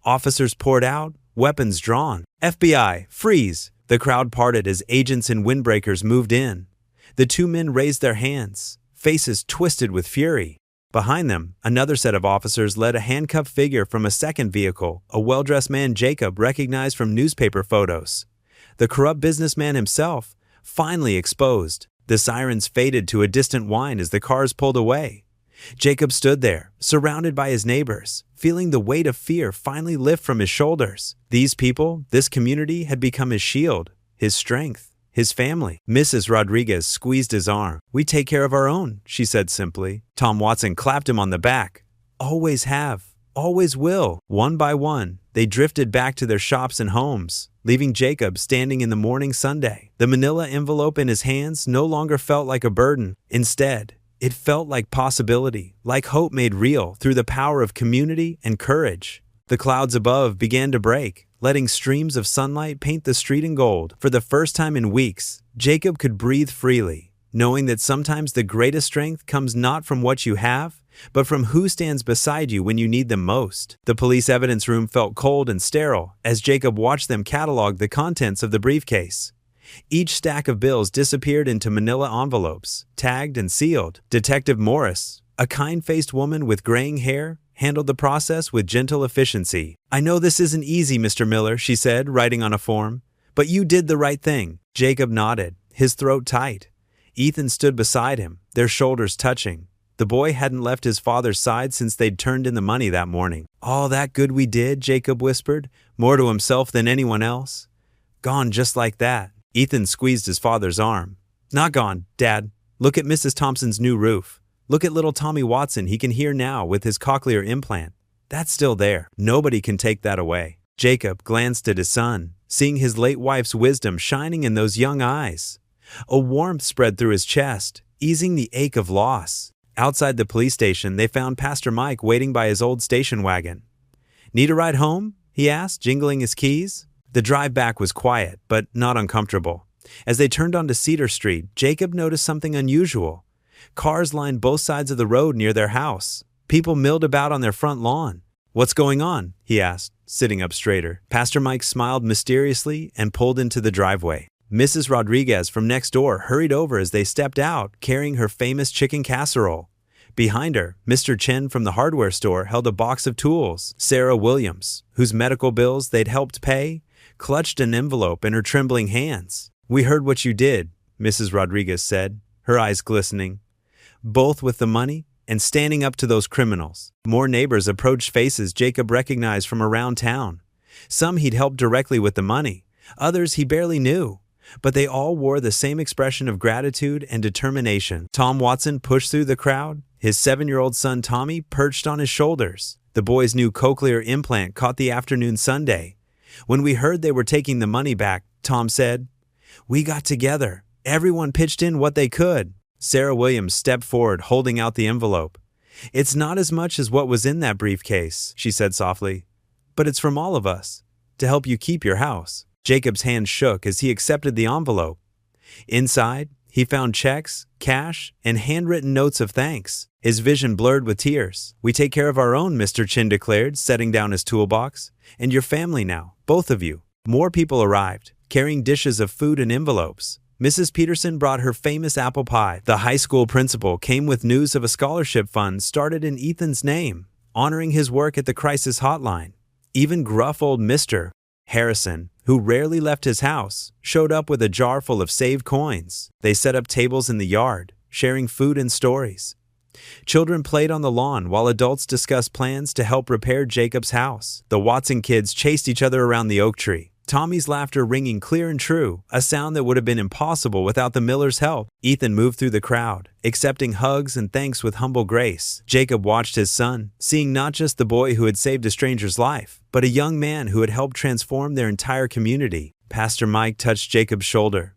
Officers poured out, weapons drawn. "FBI, freeze!" The crowd parted as agents and windbreakers moved in. The two men raised their hands, faces twisted with fury. Behind them, another set of officers led a handcuffed figure from a second vehicle, a well-dressed man Jacob recognized from newspaper photos. The corrupt businessman himself, finally exposed. The sirens faded to a distant whine as the cars pulled away. Jacob stood there, surrounded by his neighbors, feeling the weight of fear finally lift from his shoulders. These people, this community, had become his shield, his strength, his family. Mrs. Rodriguez squeezed his arm. "We take care of our own," she said simply. Tom Watson clapped him on the back. "Always have, always will." One by one, they drifted back to their shops and homes, leaving Jacob standing in the morning Sunday. The manila envelope in his hands no longer felt like a burden. Instead, it felt like possibility, like hope made real through the power of community and courage. The clouds above began to break, letting streams of sunlight paint the street in gold. For the first time in weeks, Jacob could breathe freely, knowing that sometimes the greatest strength comes not from what you have, but from who stands beside you when you need them most. The police evidence room felt cold and sterile as Jacob watched them catalog the contents of the briefcase. Each stack of bills disappeared into manila envelopes, tagged and sealed. Detective Morris, a kind-faced woman with graying hair, handled the process with gentle efficiency. "I know this isn't easy, Mr. Miller," she said, writing on a form, "but you did the right thing." Jacob nodded, his throat tight. Ethan stood beside him, their shoulders touching. The boy hadn't left his father's side since they'd turned in the money that morning. "All that good we did," Jacob whispered, more to himself than anyone else. "Gone just like that." Ethan squeezed his father's arm. "Not gone, Dad. Look at Mrs. Thompson's new roof. Look at little Tommy Watson, he can hear now with his cochlear implant. That's still there. Nobody can take that away." Jacob glanced at his son, seeing his late wife's wisdom shining in those young eyes. A warmth spread through his chest, easing the ache of loss. Outside the police station, they found Pastor Mike waiting by his old station wagon. "Need a ride home?" he asked, jingling his keys. The drive back was quiet, but not uncomfortable. As they turned onto Cedar Street, Jacob noticed something unusual. Cars lined both sides of the road near their house. People milled about on their front lawn. "What's going on?" he asked, sitting up straighter. Pastor Mike smiled mysteriously and pulled into the driveway. Mrs. Rodriguez from next door hurried over as they stepped out, carrying her famous chicken casserole. Behind her, Mr. Chen from the hardware store held a box of tools. Sarah Williams, whose medical bills they'd helped pay, clutched an envelope in her trembling hands. "We heard what you did," Mrs. Rodriguez said, her eyes glistening. "Both with the money and standing up to those criminals." More neighbors approached, faces Jacob recognized from around town. Some he'd helped directly with the money, others he barely knew, but they all wore the same expression of gratitude and determination. Tom Watson pushed through the crowd, his 7-year-old son Tommy perched on his shoulders. The boy's new cochlear implant caught the afternoon Sunday. "When we heard they were taking the money back," Tom said, "we got together. Everyone pitched in what they could." Sarah Williams stepped forward, holding out the envelope. "It's not as much as what was in that briefcase," she said softly, "but it's from all of us, to help you keep your house." Jacob's hand shook as he accepted the envelope. Inside, he found checks, cash, and handwritten notes of thanks. His vision blurred with tears. "We take care of our own," Mr. Chin declared, setting down his toolbox. "And your family now, both of you." More people arrived, carrying dishes of food and envelopes. Mrs. Peterson brought her famous apple pie. The high school principal came with news of a scholarship fund started in Ethan's name, honoring his work at the crisis hotline. Even gruff old Mr. Harrison, who rarely left his house, showed up with a jar full of saved coins. They set up tables in the yard, sharing food and stories. Children played on the lawn while adults discussed plans to help repair Jacob's house. The Watson kids chased each other around the oak tree, Tommy's laughter ringing clear and true, a sound that would have been impossible without the Millers' help. Ethan moved through the crowd, accepting hugs and thanks with humble grace. Jacob watched his son, seeing not just the boy who had saved a stranger's life, but a young man who had helped transform their entire community. Pastor Mike touched Jacob's shoulder.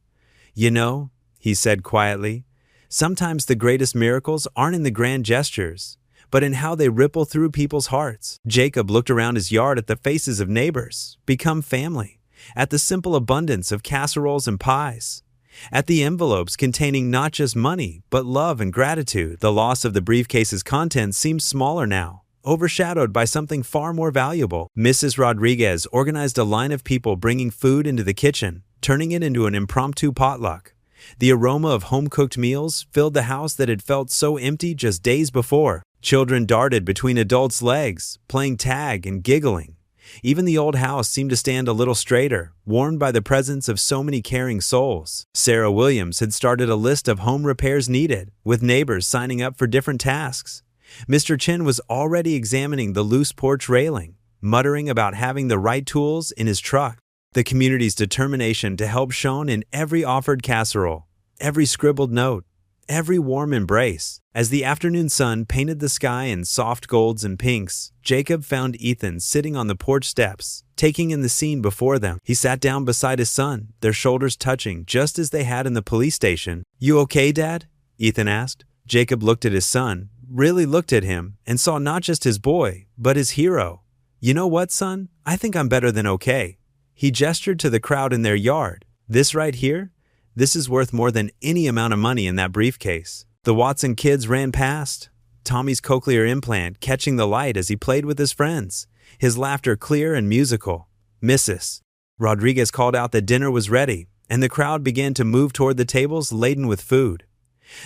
"You know," he said quietly, "sometimes the greatest miracles aren't in the grand gestures, but in how they ripple through people's hearts." Jacob looked around his yard at the faces of neighbors, become family, at the simple abundance of casseroles and pies, at the envelopes containing not just money, but love and gratitude. The loss of the briefcase's contents seemed smaller now, overshadowed by something far more valuable. Mrs. Rodriguez organized a line of people bringing food into the kitchen, turning it into an impromptu potluck. The aroma of home-cooked meals filled the house that had felt so empty just days before. Children darted between adults' legs, playing tag and giggling. Even the old house seemed to stand a little straighter, warmed by the presence of so many caring souls. Sarah Williams had started a list of home repairs needed, with neighbors signing up for different tasks. Mr. Chin was already examining the loose porch railing, muttering about having the right tools in his truck. The community's determination to help shone in every offered casserole, every scribbled note, every warm embrace. As the afternoon sun painted the sky in soft golds and pinks, Jacob found Ethan sitting on the porch steps, taking in the scene before them. He sat down beside his son, their shoulders touching just as they had in the police station. "You okay, Dad?" Ethan asked. Jacob looked at his son, really looked at him, and saw not just his boy, but his hero. "You know what, son? I think I'm better than okay." He gestured to the crowd in their yard. "This right here? This is worth more than any amount of money in that briefcase." The Watson kids ran past, Tommy's cochlear implant catching the light as he played with his friends, his laughter clear and musical. "Mrs. Rodriguez called out that dinner was ready, and the crowd began to move toward the tables laden with food.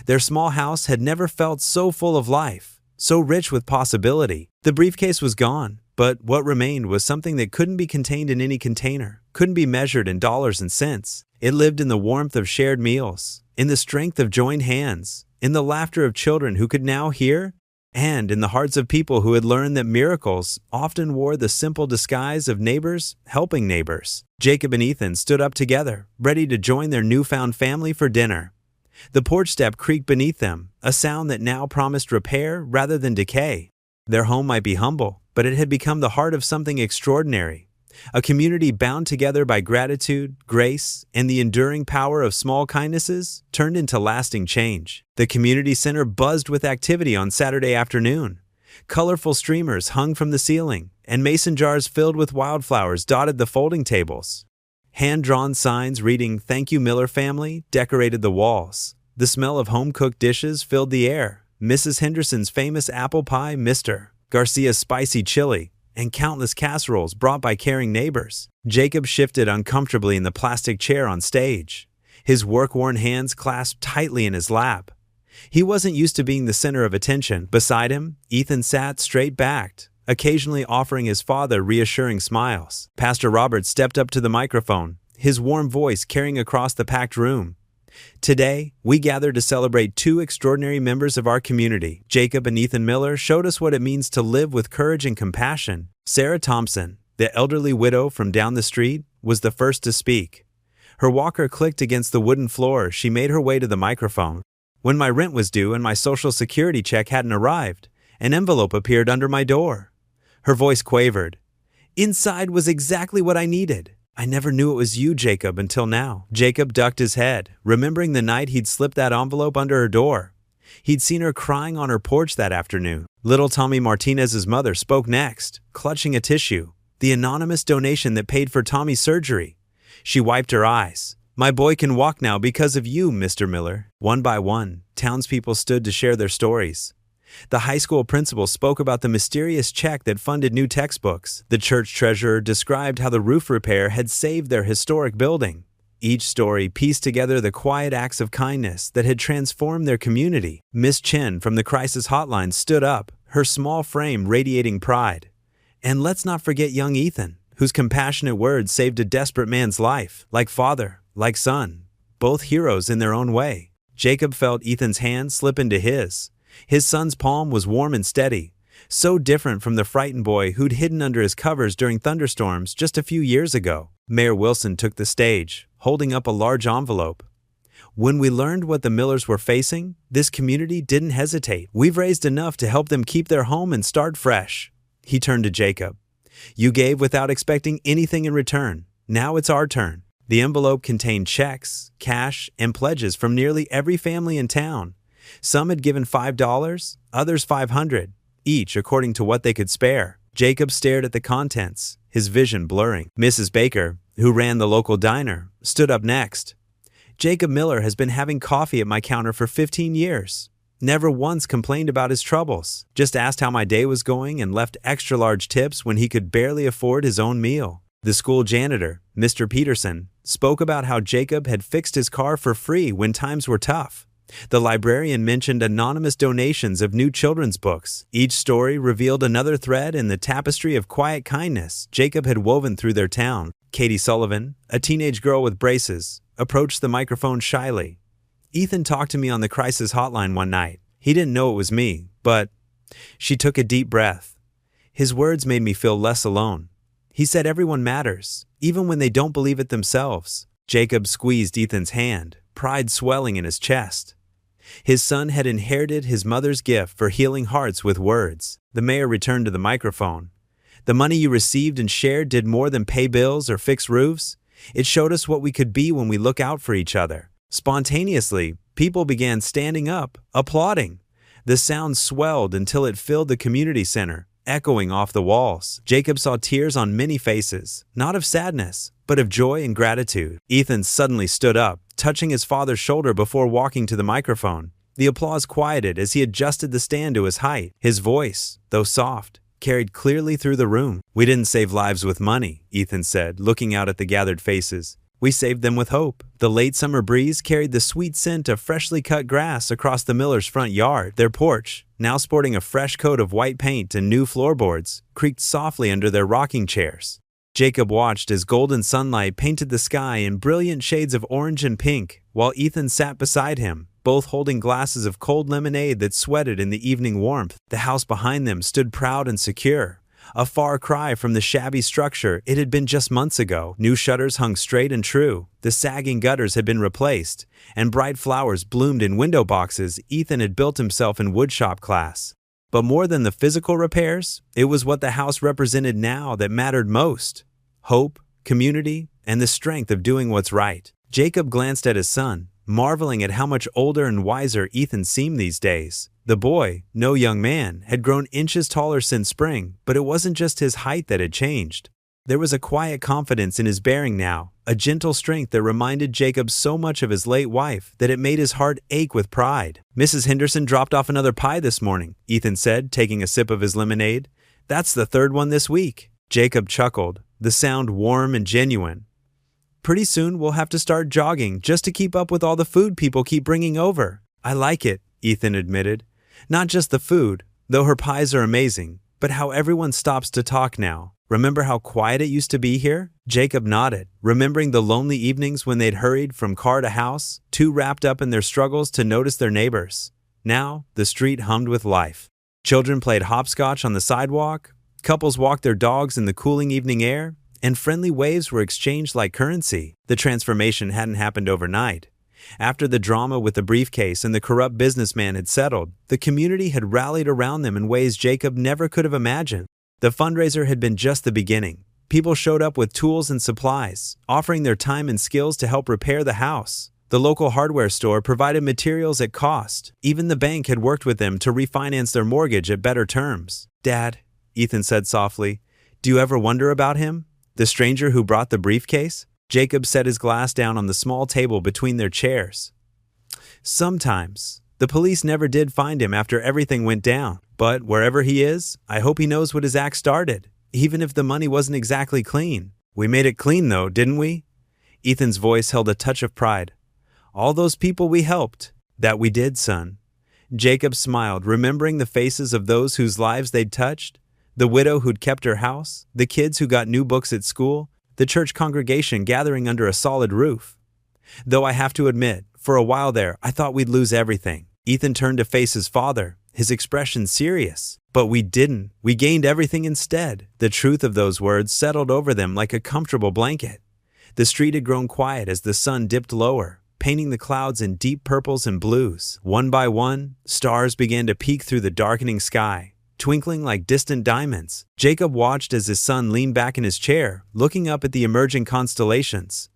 Their small house had never felt so full of life, so rich with possibility. The briefcase was gone, but what remained was something that couldn't be contained in any container, couldn't be measured in dollars and cents. It lived in the warmth of shared meals, in the strength of joined hands, in the laughter of children who could now hear, and in the hearts of people who had learned that miracles often wore the simple disguise of neighbors helping neighbors. Jacob and Ethan stood up together, ready to join their newfound family for dinner. The porch step creaked beneath them, a sound that now promised repair rather than decay. Their home might be humble, but it had become the heart of something extraordinary. A community bound together by gratitude, grace, and the enduring power of small kindnesses turned into lasting change. The community center buzzed with activity on Saturday afternoon. Colorful streamers hung from the ceiling, and mason jars filled with wildflowers dotted the folding tables. Hand-drawn signs reading "Thank you, Miller family" decorated the walls. The smell of home-cooked dishes filled the air. Mrs. Henderson's famous apple pie, Mr. Garcia's spicy chili, and countless casseroles brought by caring neighbors. Jacob shifted uncomfortably in the plastic chair on stage, his work-worn hands clasped tightly in his lap. He wasn't used to being the center of attention. Beside him, Ethan sat straight-backed, occasionally offering his father reassuring smiles. Pastor Robert stepped up to the microphone, his warm voice carrying across the packed room. "Today, we gather to celebrate two extraordinary members of our community. Jacob and Ethan Miller showed us what it means to live with courage and compassion." Sarah Thompson, the elderly widow from down the street, was the first to speak. Her walker clicked against the wooden floor as she made her way to the microphone. "When my rent was due and my Social Security check hadn't arrived, an envelope appeared under my door." Her voice quavered. "Inside was exactly what I needed. I never knew it was you, Jacob, until now." Jacob ducked his head, remembering the night he'd slipped that envelope under her door. He'd seen her crying on her porch that afternoon. Little Tommy Martinez's mother spoke next, clutching a tissue, the anonymous donation that paid for Tommy's surgery. She wiped her eyes. "My boy can walk now because of you, Mr. Miller." One by one, townspeople stood to share their stories. The high school principal spoke about the mysterious check that funded new textbooks. The church treasurer described how the roof repair had saved their historic building. Each story pieced together the quiet acts of kindness that had transformed their community. Miss Chen from the crisis hotline stood up, her small frame radiating pride. And let's not forget young Ethan, whose compassionate words saved a desperate man's life. Like father, like son, both heroes in their own way. Jacob felt Ethan's hand slip into his. His son's palm was warm and steady, so different from the frightened boy who'd hidden under his covers during thunderstorms just a few years ago. Mayor Wilson took the stage, holding up a large envelope. When we learned what the Millers were facing, this community didn't hesitate. We've raised enough to help them keep their home and start fresh. He turned to Jacob. You gave without expecting anything in return. Now it's our turn. The envelope contained checks, cash, and pledges from nearly every family in town. Some had given $5, others $500, each according to what they could spare. Jacob stared at the contents, his vision blurring. Mrs. Baker, who ran the local diner, stood up next. Jacob Miller has been having coffee at my counter for 15 years. Never once complained about his troubles. Just asked how my day was going and left extra large tips when he could barely afford his own meal. The school janitor, Mr. Peterson, spoke about how Jacob had fixed his car for free when times were tough. The librarian mentioned anonymous donations of new children's books. Each story revealed another thread in the tapestry of quiet kindness Jacob had woven through their town. Katie Sullivan, a teenage girl with braces, approached the microphone shyly. Ethan talked to me on the crisis hotline one night. He didn't know it was me, but she took a deep breath. His words made me feel less alone. He said everyone matters, even when they don't believe it themselves. Jacob squeezed Ethan's hand, pride swelling in his chest. His son had inherited his mother's gift for healing hearts with words. The mayor returned to the microphone. The money you received and shared did more than pay bills or fix roofs. It showed us what we could be when we look out for each other. Spontaneously, people began standing up, applauding. The sound swelled until it filled the community center, echoing off the walls. Jacob saw tears on many faces, not of sadness, but of joy and gratitude. Ethan suddenly stood up, touching his father's shoulder before walking to the microphone. The applause quieted as he adjusted the stand to his height. His voice, though soft, carried clearly through the room. We didn't save lives with money, Ethan said, looking out at the gathered faces. We saved them with hope. The late summer breeze carried the sweet scent of freshly cut grass across the Millers' front yard. Their porch, now sporting a fresh coat of white paint and new floorboards, creaked softly under their rocking chairs. Jacob watched as golden sunlight painted the sky in brilliant shades of orange and pink, while Ethan sat beside him, both holding glasses of cold lemonade that sweated in the evening warmth. The house behind them stood proud and secure, a far cry from the shabby structure it had been just months ago. New shutters hung straight and true, the sagging gutters had been replaced, and bright flowers bloomed in window boxes Ethan had built himself in woodshop class. But more than the physical repairs, it was what the house represented now that mattered most: hope, community, and the strength of doing what's right. Jacob glanced at his son, marveling at how much older and wiser Ethan seemed these days. The boy, no young man, had grown inches taller since spring, but it wasn't just his height that had changed. There was a quiet confidence in his bearing now, a gentle strength that reminded Jacob so much of his late wife that it made his heart ache with pride. Mrs. Henderson dropped off another pie this morning, Ethan said, taking a sip of his lemonade. That's the third one this week. Jacob chuckled, the sound warm and genuine. Pretty soon we'll have to start jogging just to keep up with all the food people keep bringing over. I like it, Ethan admitted. Not just the food, though her pies are amazing, but how everyone stops to talk now. Remember how quiet it used to be here? Jacob nodded, remembering the lonely evenings when they'd hurried from car to house, too wrapped up in their struggles to notice their neighbors. Now, the street hummed with life. Children played hopscotch on the sidewalk, couples walked their dogs in the cooling evening air, and friendly waves were exchanged like currency. The transformation hadn't happened overnight. After the drama with the briefcase and the corrupt businessman had settled, the community had rallied around them in ways Jacob never could have imagined. The fundraiser had been just the beginning. People showed up with tools and supplies, offering their time and skills to help repair the house. The local hardware store provided materials at cost. Even the bank had worked with them to refinance their mortgage at better terms. Dad, Ethan said softly, do you ever wonder about him? The stranger who brought the briefcase? Jacob set his glass down on the small table between their chairs. Sometimes. The police never did find him after everything went down. But wherever he is, I hope he knows what his act started, even if the money wasn't exactly clean. We made it clean though, didn't we? Ethan's voice held a touch of pride. All those people we helped. That we did, son. Jacob smiled, remembering the faces of those whose lives they'd touched. The widow who'd kept her house, the kids who got new books at school, the church congregation gathering under a solid roof. Though I have to admit, for a while there, I thought we'd lose everything. Ethan turned to face his father, his expression serious. But we didn't. We gained everything instead. The truth of those words settled over them like a comfortable blanket. The street had grown quiet as the sun dipped lower, painting the clouds in deep purples and blues. One by one, stars began to peek through the darkening sky, twinkling like distant diamonds. Jacob watched as his son leaned back in his chair, looking up at the emerging constellations.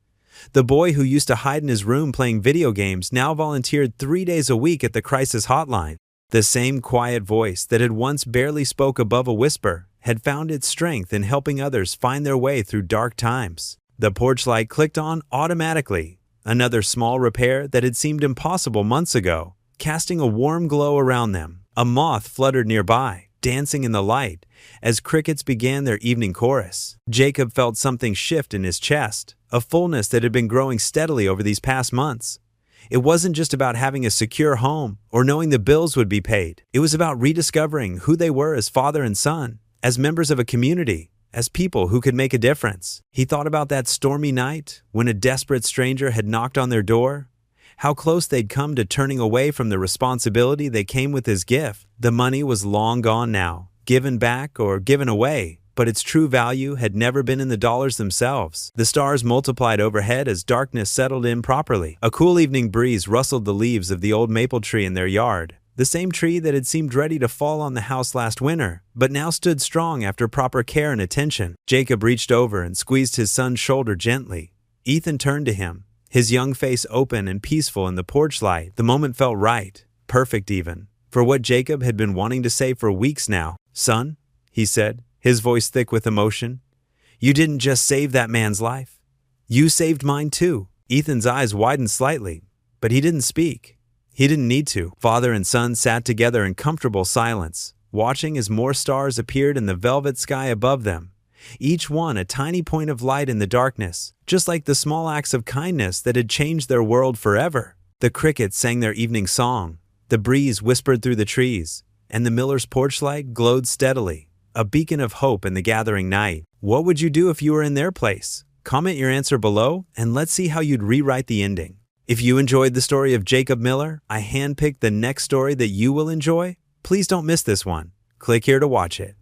The boy who used to hide in his room playing video games now volunteered 3 days a week at the crisis hotline. The same quiet voice that had once barely spoke above a whisper had found its strength in helping others find their way through dark times. The porch light clicked on automatically, another small repair that had seemed impossible months ago, casting a warm glow around them. A moth fluttered nearby, dancing in the light, as crickets began their evening chorus. Jacob felt something shift in his chest, a fullness that had been growing steadily over these past months. It wasn't just about having a secure home or knowing the bills would be paid. It was about rediscovering who they were as father and son, as members of a community, as people who could make a difference. He thought about that stormy night when a desperate stranger had knocked on their door, how close they'd come to turning away from the responsibility that came with his gift. The money was long gone now, given back or given away, but its true value had never been in the dollars themselves. The stars multiplied overhead as darkness settled in properly. A cool evening breeze rustled the leaves of the old maple tree in their yard, the same tree that had seemed ready to fall on the house last winter, but now stood strong after proper care and attention. Jacob reached over and squeezed his son's shoulder gently. Ethan turned to him, his young face open and peaceful in the porch light. The moment felt right, perfect even, for what Jacob had been wanting to say for weeks now. "Son," he said, his voice thick with emotion, "you didn't just save that man's life. You saved mine too." Ethan's eyes widened slightly, but he didn't speak. He didn't need to. Father and son sat together in comfortable silence, watching as more stars appeared in the velvet sky above them, each one a tiny point of light in the darkness, just like the small acts of kindness that had changed their world forever. The crickets sang their evening song, the breeze whispered through the trees, and the miller's porch light glowed steadily, a beacon of hope in the gathering night. What would you do if you were in their place? Comment your answer below, and let's see how you'd rewrite the ending. If you enjoyed the story of Jacob Miller, I handpicked the next story that you will enjoy. Please don't miss this one. Click here to watch it.